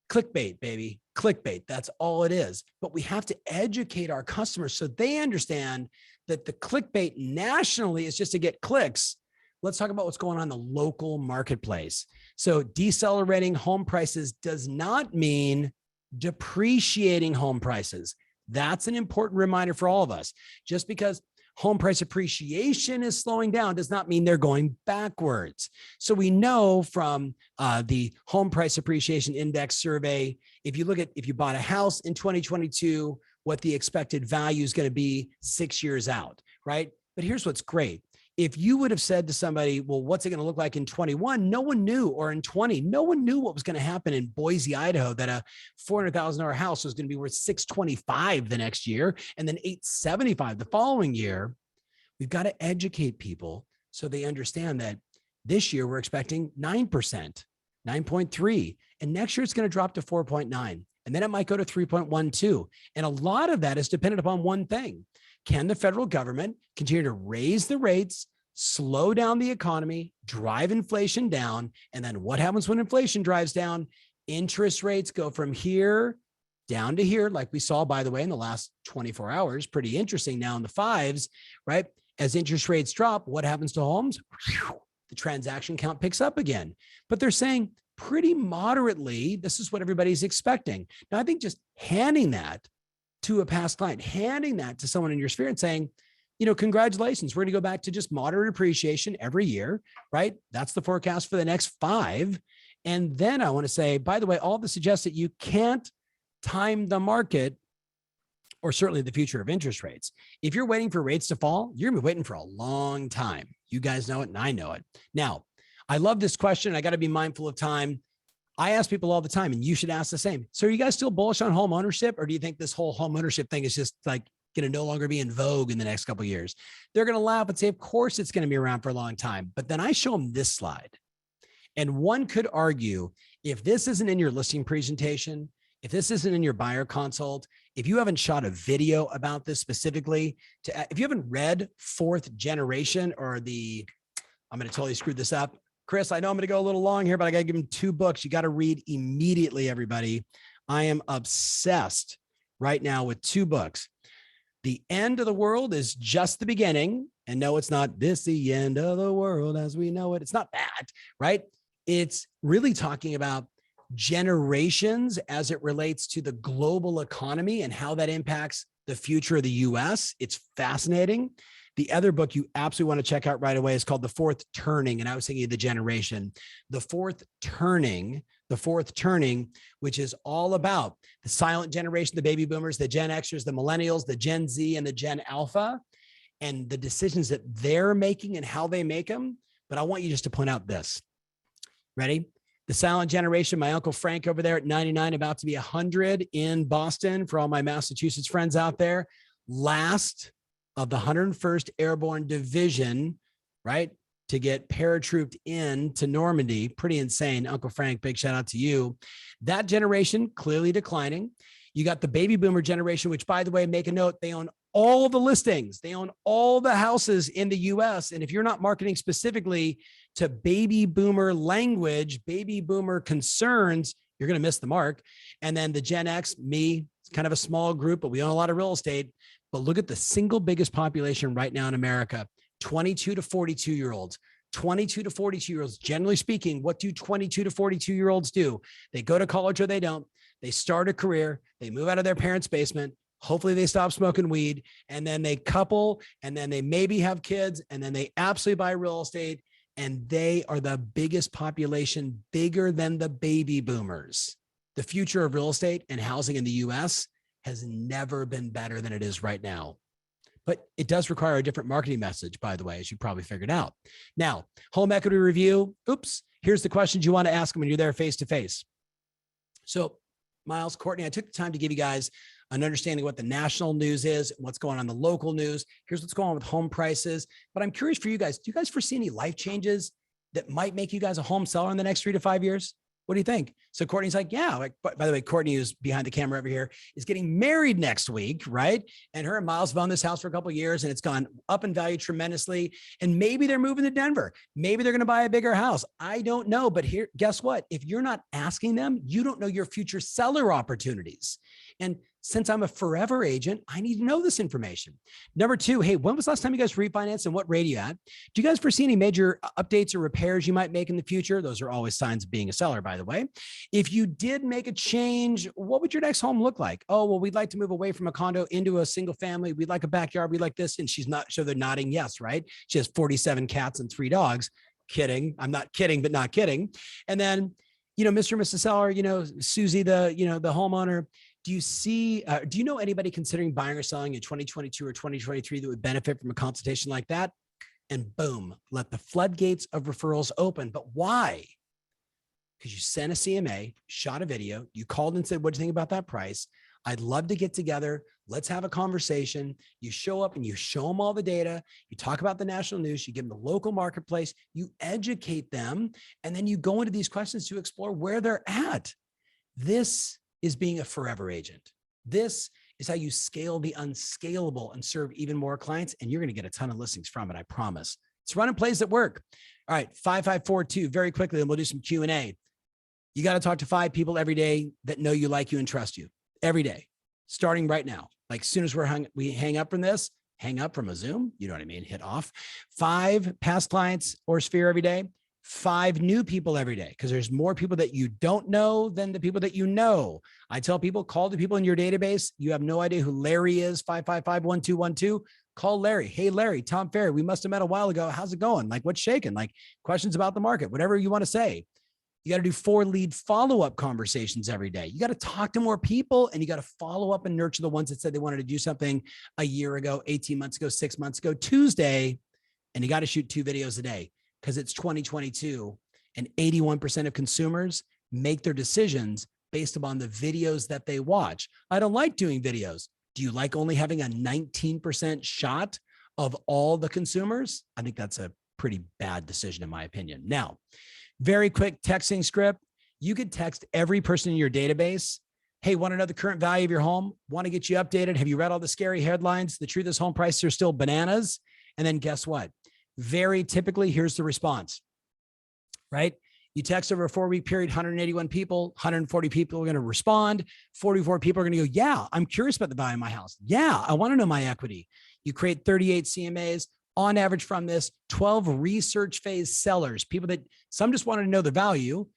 Clickbait, baby. Clickbait. That's all it is. But we have to educate our customers so they understand that the clickbait nationally is just to get clicks. Let's talk about what's going on in the local marketplace. So decelerating home prices does not mean depreciating home prices. That's an important reminder for all of us. Just because home price appreciation is slowing down does not mean they're going backwards. So we know from the home price appreciation index survey, if you bought a house in 2022, what the expected value is going to be 6 years out, right? But here's what's great. If you would have said to somebody, well, what's it going to look like in 21? No one knew, or in 20, no one knew what was going to happen in Boise, Idaho, that a $400,000 house was going to be worth $625 the next year and then $875 the following year. We've got to educate people so they understand that this year we're expecting 9%, 9.3, and next year it's going to drop to 4.9, and then it might go to 3.12. And a lot of that is dependent upon one thing. Can the federal government continue to raise the rates, slow down the economy, drive inflation down? And then what happens when inflation drives down? Interest rates go from here down to here, like we saw, by the way, in the last 24 hours. Pretty interesting now in the 5s, right? As interest rates drop, what happens to homes? The transaction count picks up again. But they're saying pretty moderately, this is what everybody's expecting. Now, I think just handing that to a past client, handing that to someone in your sphere and saying, congratulations, we're going to go back to just moderate appreciation every year, right? That's the forecast for the next 5. And then I want to say, by the way, all this suggests that you can't time the market, or certainly the future of interest rates. If you're waiting for rates to fall, you're going to be waiting for a long time. You guys know it and I know it. Now, I love this question. I got to be mindful of time. I ask people all the time, and you should ask the same. So are you guys still bullish on home ownership, or do you think this whole home ownership thing is just like going to no longer be in vogue in the next couple of years? They're going to laugh and say, of course it's going to be around for a long time. But then I show them this slide. And one could argue, if this isn't in your listing presentation, if this isn't in your buyer consult, if you haven't shot a video about this specifically, if you haven't read Fourth Generation or I'm going to totally screw this up, Chris, I know I'm going to go a little long here, but I got to give him 2 books. You got to read immediately, everybody. I am obsessed right now with 2 books. The End of the World is Just the Beginning. And no, it's not this the end of the world as we know it. It's not that, right? It's really talking about generations as it relates to the global economy and how that impacts the future of the US. It's fascinating. The other book you absolutely want to check out right away is called The Fourth Turning. And I was thinking of the generation, The Fourth Turning, which is all about the silent generation, the baby boomers, the Gen Xers, the millennials, the Gen Z, and the Gen Alpha, and the decisions that they're making and how they make them. But I want you just to point out this. Ready? The silent generation, my Uncle Frank over there at 99, about to be 100 in Boston for all my Massachusetts friends out there. Last of the 101st Airborne Division, right, to get paratrooped in to Normandy. Pretty insane. Uncle Frank, big shout out to you. That generation clearly declining. You got the baby boomer generation, which, by the way, make a note, they own all the listings. They own all the houses in the US. And if you're not marketing specifically to baby boomer language, baby boomer concerns, you're going to miss the mark. And then the Gen X, me, it's kind of a small group, but we own a lot of real estate. But look at the single biggest population right now in America, 22 to 42 year olds. 22 to 42 year olds, generally speaking, what do 22 to 42 year olds do? They go to college or they don't. They start a career. They move out of their parents' basement. Hopefully they stop smoking weed, and then they couple, and then they maybe have kids, and then they absolutely buy real estate. And they are the biggest population, bigger than the baby boomers. The future of real estate and housing in the US has never been better than it is right now. But it does require a different marketing message, by the way, as you probably figured out. Now, home equity review. Oops. Here's the questions you want to ask them when you're there face to face. So, Miles, Courtney, I took the time to give you guys an understanding of what the national news is, what's going on in the local news. Here's what's going on with home prices. But I'm curious for you guys, do you guys foresee any life changes that might make you guys a home seller in the next 3 to 5 years? What do you think? So Courtney's like, yeah. Like, by the way, Courtney, who's behind the camera over here, is getting married next week, right? And her and Miles have owned this house for a couple of years, and it's gone up in value tremendously. And maybe they're moving to Denver. Maybe they're going to buy a bigger house. I don't know. But here, guess what? If you're not asking them, you don't know your future seller opportunities. And since I'm a forever agent, I need to know this information. Number 2, hey, when was the last time you guys refinanced and what rate are you at? Do you guys foresee any major updates or repairs you might make in the future? Those are always signs of being a seller, by the way. If you did make a change, what would your next home look like? Oh, well, we'd like to move away from a condo into a single family. We'd like a backyard. We'd like this. And she's not, so they're nodding yes, right? She has 47 cats and 3 dogs. Kidding. I'm not kidding, but not kidding. And then, Mr. and Mrs. Seller, Susie, the homeowner, do you know anybody considering buying or selling in 2022 or 2023 that would benefit from a consultation like that? And boom, let the floodgates of referrals open. But why? Because you sent a CMA, shot a video, you called and said, what do you think about that price? I'd love to get together. Let's have a conversation. You show up and you show them all the data. You talk about the national news. You give them the local marketplace. You educate them. And then you go into these questions to explore where they're at. This is being a forever agent. This is how you scale the unscalable and serve even more clients. And you're going to get a ton of listings from it. I promise. It's running plays that work. All right. 5542, very quickly, and we'll do some Q&A. You got to talk to 5 people every day that know you, like you, and trust you every day, starting right now. Like as soon as we hang up from this, hang up from a Zoom, you know what I mean? Hit off. 5 past clients or Sphere every day. 5 new people every day, because there's more people that you don't know than the people that you know. I tell people, call the people in your database. You have no idea who Larry is, 555-1212. Call Larry. Hey, Larry, Tom Ferry, we must have met a while ago. How's it going? Like, what's shaking? Like, questions about the market, whatever you want to say. You got to do 4 lead follow-up conversations every day. You got to talk to more people, and you got to follow up and nurture the ones that said they wanted to do something a year ago, 18 months ago, 6 months ago, Tuesday, and you got to shoot 2 videos a day. Because it's 2022 and 81% of consumers make their decisions based upon the videos that they watch. I don't like doing videos. Do you like only having a 19% shot of all the consumers? I think that's a pretty bad decision, in my opinion. Now, very quick texting script. You could text every person in your database. Hey, want to know the current value of your home? Want to get you updated? Have you read all the scary headlines? The truth is home prices are still bananas. And then guess what? Very typically, here's the response. right? You text over a 4-week period, 181 people, 140 people are going to respond. 44 people are going to go, yeah, I'm curious about the value of my house. Yeah, I want to know my equity. You create 38 CMAs on average from this, 12 research phase sellers, people that some just wanted to know the value.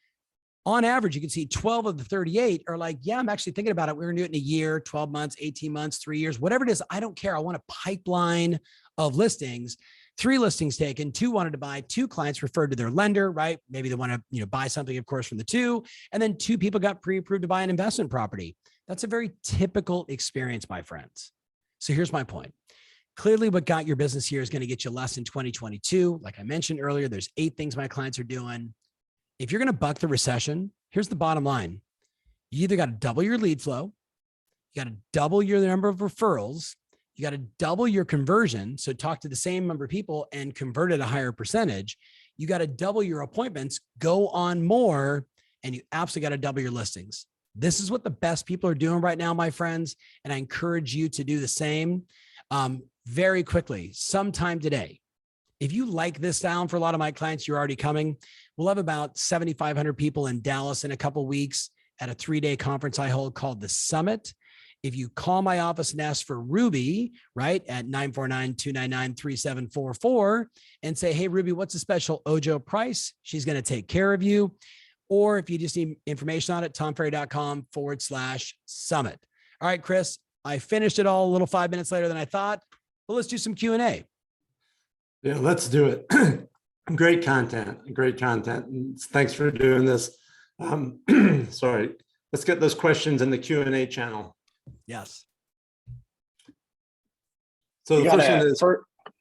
On average, you can see 12 of the 38 are like, yeah, I'm actually thinking about it. We're going to do it in a year, 12 months, 18 months, 3 years, whatever it is. I don't care. I want a pipeline of listings. 3 listings taken, 2 wanted to buy, 2 clients referred to their lender, right? Maybe they want to, buy something, of course, from the 2, and then 2 people got pre-approved to buy an investment property. That's a very typical experience, my friends. So here's my point. Clearly, what got your business here is going to get you less in 2022. Like I mentioned earlier, there's 8 things my clients are doing. If you're going to buck the recession, here's the bottom line. You either got to double your lead flow, you got to double your number of referrals, you got to double your conversion. So talk to the same number of people and convert at a higher percentage. You got to double your appointments, go on more, and you absolutely got to double your listings. This is what the best people are doing right now, my friends. And I encourage you to do the same very quickly, sometime today. If you like this sound for a lot of my clients, you're already coming. We'll have about 7,500 people in Dallas in a couple of weeks at a 3-day conference I hold called the Summit. If you call my office and ask for Ruby, right, at 949-299-3744 and say, hey, Ruby, what's a special Ojo price? She's going to take care of you. Or if you just need information on it, tomferry.com/summit. All right, Chris, I finished it all a little 5 minutes later than I thought, but let's do some Q&A. Yeah, let's do it. Great content. Thanks for doing this. Sorry. Let's get those questions in the Q&A channel. Yes. So the first one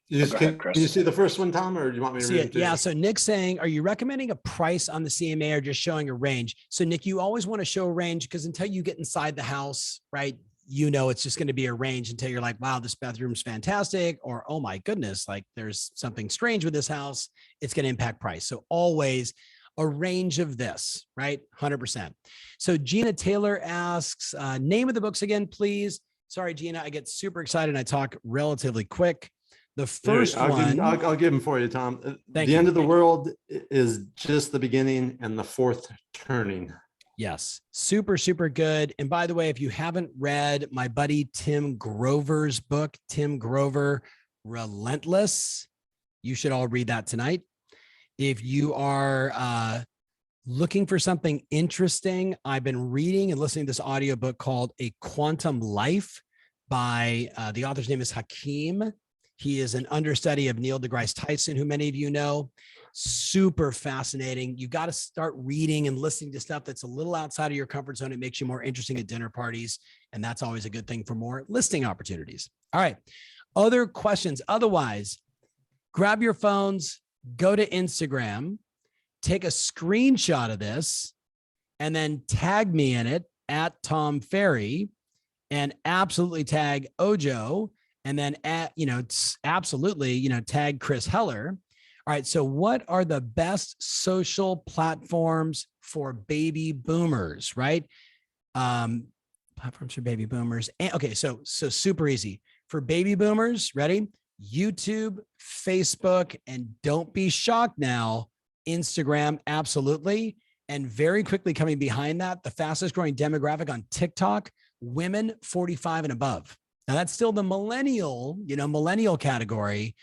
is, can you see the first one, Tom, or do you want me to read it? Yeah. So Nick's saying, are you recommending a price on the CMA or just showing a range? So Nick, you always want to show a range because until you get inside the house, right, it's just going to be a range until you're like, wow, this bathroom's fantastic. Or, oh my goodness, like there's something strange with this house. It's going to impact price. So always a range of this, right? 100%. So Gina Taylor asks, name of the books again, please. Sorry, Gina, I get super excited and I talk relatively quick. The first one. I'll give them for you, Tom. The End of the World is just the beginning and the fourth turning. Yes. Super, super good. And by the way, if you haven't read my buddy Tim Grover's book, Tim Grover, Relentless, you should all read that tonight. If you are looking for something interesting, I've been reading and listening to this audiobook called A Quantum Life by the author's name is Hakeem. He is an understudy of Neil deGrasse Tyson, who many of you know. Super fascinating. You got to start reading and listening to stuff that's a little outside of your comfort zone. It makes you more interesting at dinner parties. And that's always a good thing for more listing opportunities. All right. Other questions. Otherwise, grab your phones, go to Instagram, take a screenshot of this, and then tag me in it at Tom Ferry and absolutely tag Ojo. And then tag Chris Heller. All right. So what are the best social platforms for baby boomers, right? Platforms for baby boomers. And, okay. So super easy for baby boomers. Ready? YouTube, Facebook, and don't be shocked now, Instagram. Absolutely. And very quickly coming behind that, the fastest growing demographic on TikTok, women 45 and above. Now that's still the millennial category,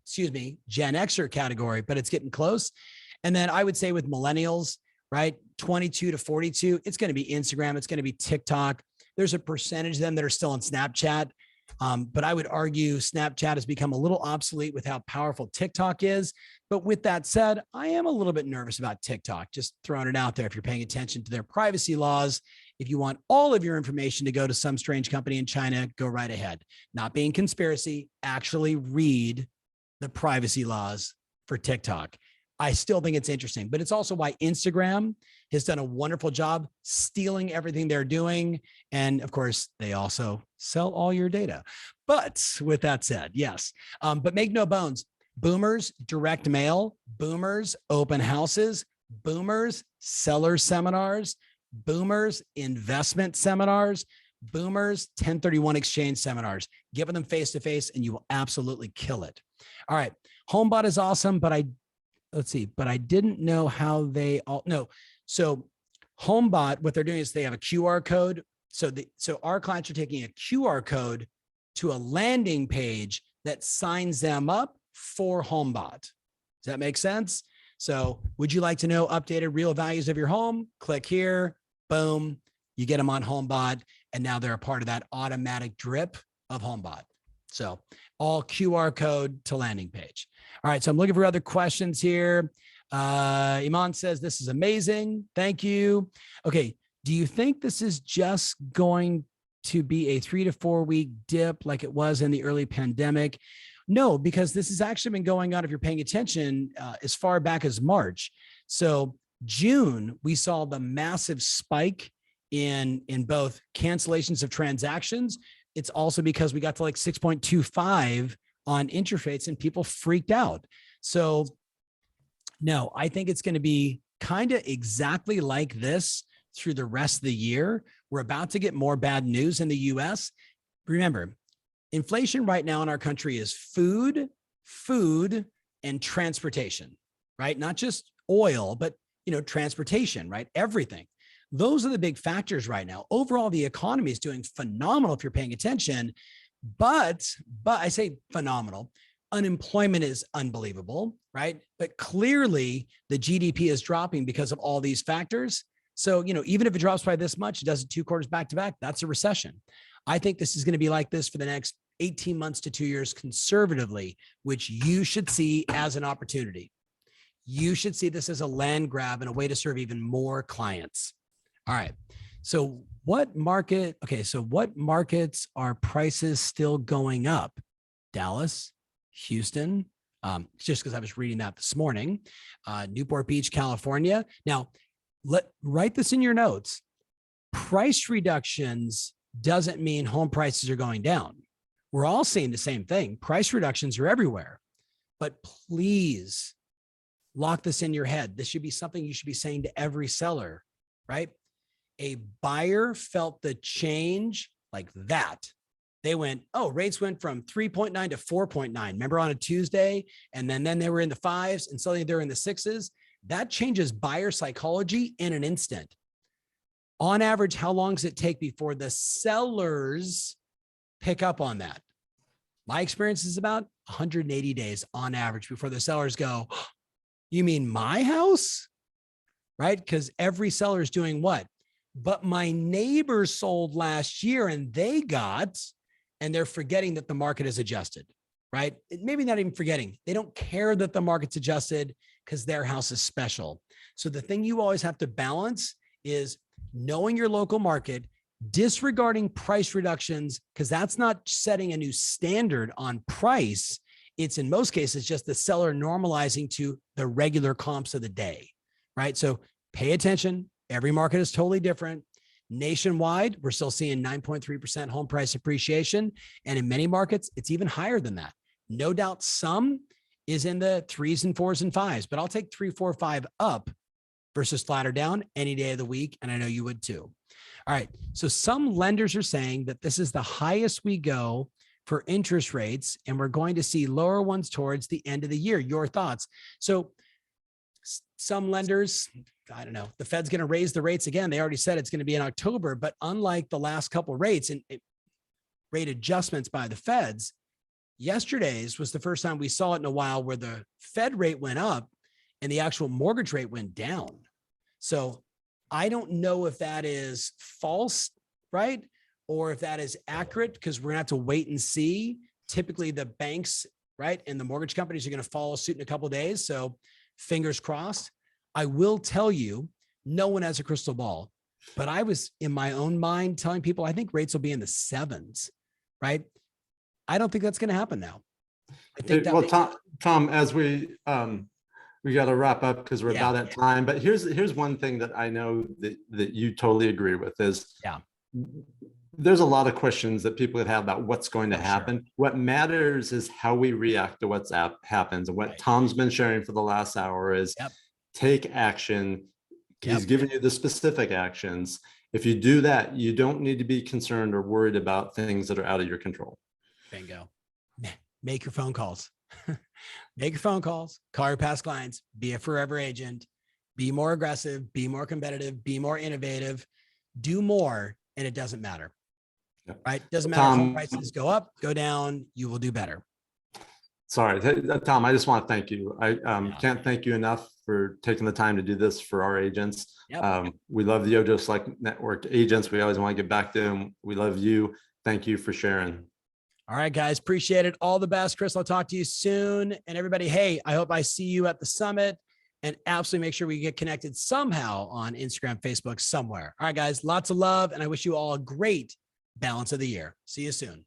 Gen Xer category, but it's getting close. And then I would say with millennials, right, 22 to 42, it's going to be Instagram. It's going to be TikTok. There's a percentage of them that are still on Snapchat. But I would argue Snapchat has become a little obsolete with how powerful TikTok is. But with that said, I am a little bit nervous about TikTok, just throwing it out there. If you're paying attention to their privacy laws, if you want all of your information to go to some strange company in China, go right ahead. Not being conspiracy, actually read the privacy laws for TikTok. I still think it's interesting, but it's also why Instagram has done a wonderful job stealing everything they're doing. And of course, they also sell all your data. But with that said, yes, but make no bones, boomers, direct mail, boomers, open houses, boomers, seller seminars, boomers, investment seminars, boomers, 1031 exchange seminars. Get with them face-to-face and you will absolutely kill it. All right. HomeBot is awesome, but let's see, but I didn't know how they all, no. So HomeBot, what they're doing is they have a QR code. So our clients are taking a QR code to a landing page that signs them up for HomeBot. Does that make sense? So would you like to know updated real values of your home? Click here, boom, you get them on HomeBot, and now they're a part of that automatic drip of HomeBot. So all QR code to landing page. All right, so I'm looking for other questions here. Iman says, this is amazing. Thank you. Okay, do you think this is just going to be a 3 to 4 week dip like it was in the early pandemic? No, because this has actually been going on, if you're paying attention, as far back as March. So June, we saw the massive spike in both cancellations of transactions. It's also because we got to like 6.25 on interest rates and people freaked out. So no, I think it's going to be kind of exactly like this through the rest of the year. We're about to get more bad news in the US. Remember, inflation right now in our country is food, and transportation, right? Not just oil, but transportation, right? Everything. Those are the big factors right now. Overall, the economy is doing phenomenal if you're paying attention, but I say phenomenal. Unemployment is unbelievable, right? But clearly the GDP is dropping because of all these factors. So, even if it drops by this much, it does it 2 quarters back to back, that's a recession. I think this is going to be like this for the next 18 months to 2 years conservatively, which you should see as an opportunity. You should see this as a land grab and a way to serve even more clients. All right. So what markets are prices still going up? Dallas, Houston, just because I was reading that this morning, Newport Beach, California. Now, write this in your notes. Price reductions doesn't mean home prices are going down. We're all seeing the same thing. Price reductions are everywhere. But please lock this in your head. This should be something you should be saying to every seller, right? A buyer felt the change like that. They went, oh, rates went from 3.9 to 4.9. Remember on a Tuesday? And then they were in the 5s and suddenly they're in the 6s. That changes buyer psychology in an instant. On average, how long does it take before the sellers pick up on that? My experience is about 180 days on average before the sellers go, oh, you mean my house? Right? Because every seller is doing what? But my neighbor sold last year and they're forgetting that the market is adjusted, right? Maybe not even forgetting. They don't care that the market's adjusted because their house is special. So the thing you always have to balance is knowing your local market, disregarding price reductions, because that's not setting a new standard on price. It's in most cases just the seller normalizing to the regular comps of the day, right? So pay attention. Every market is totally different. Nationwide, we're still seeing 9.3% home price appreciation. And in many markets, it's even higher than that. No doubt some is in the 3s and 4s and 5s, but I'll take 3, 4, 5 up versus flatter down any day of the week. And I know you would too. All right. So some lenders are saying that this is the highest we go for interest rates, and we're going to see lower ones towards the end of the year. Your thoughts? So some lenders, I don't know, the Fed's going to raise the rates again. They already said it's going to be in October, but unlike the last couple of rates and rate adjustments by the Feds, yesterday's was the first time we saw it in a while where the Fed rate went up and the actual mortgage rate went down. So I don't know if that is false, right? Or if that is accurate, because we're going to have to wait and see. Typically the banks, right, and the mortgage companies are going to follow suit in a couple of days. So fingers crossed. I will tell you, no one has a crystal ball, but I was in my own mind telling people, I think rates will be in the 7s, right? I don't think that's going to happen now. I think that. Well, Tom, as we got to wrap up because we're about at time, but here's one thing that I know that you totally agree with is there's a lot of questions that people have about what's going to happen. Sure. What matters is how we react to what's happens. And what Tom's been sharing for the last hour is take action. He's giving you the specific actions. If you do that, you don't need to be concerned or worried about things that are out of your control. Bingo. Make your phone calls. Make your phone calls, call your past clients, be a forever agent, be more aggressive, be more competitive, be more innovative, do more, and it doesn't matter. Yep. Right? Doesn't matter if home prices go up, go down, you will do better. Sorry, Tom, I just want to thank you. I can't thank you enough for taking the time to do this for our agents. Yep. We love the Ojo Select Network agents. We always want to get back to them. We love you. Thank you for sharing. All right, guys. Appreciate it. All the best. Chris, I'll talk to you soon. And everybody, hey, I hope I see you at the summit, and absolutely make sure we get connected somehow on Instagram, Facebook, somewhere. All right, guys, lots of love. And I wish you all a great balance of the year. See you soon.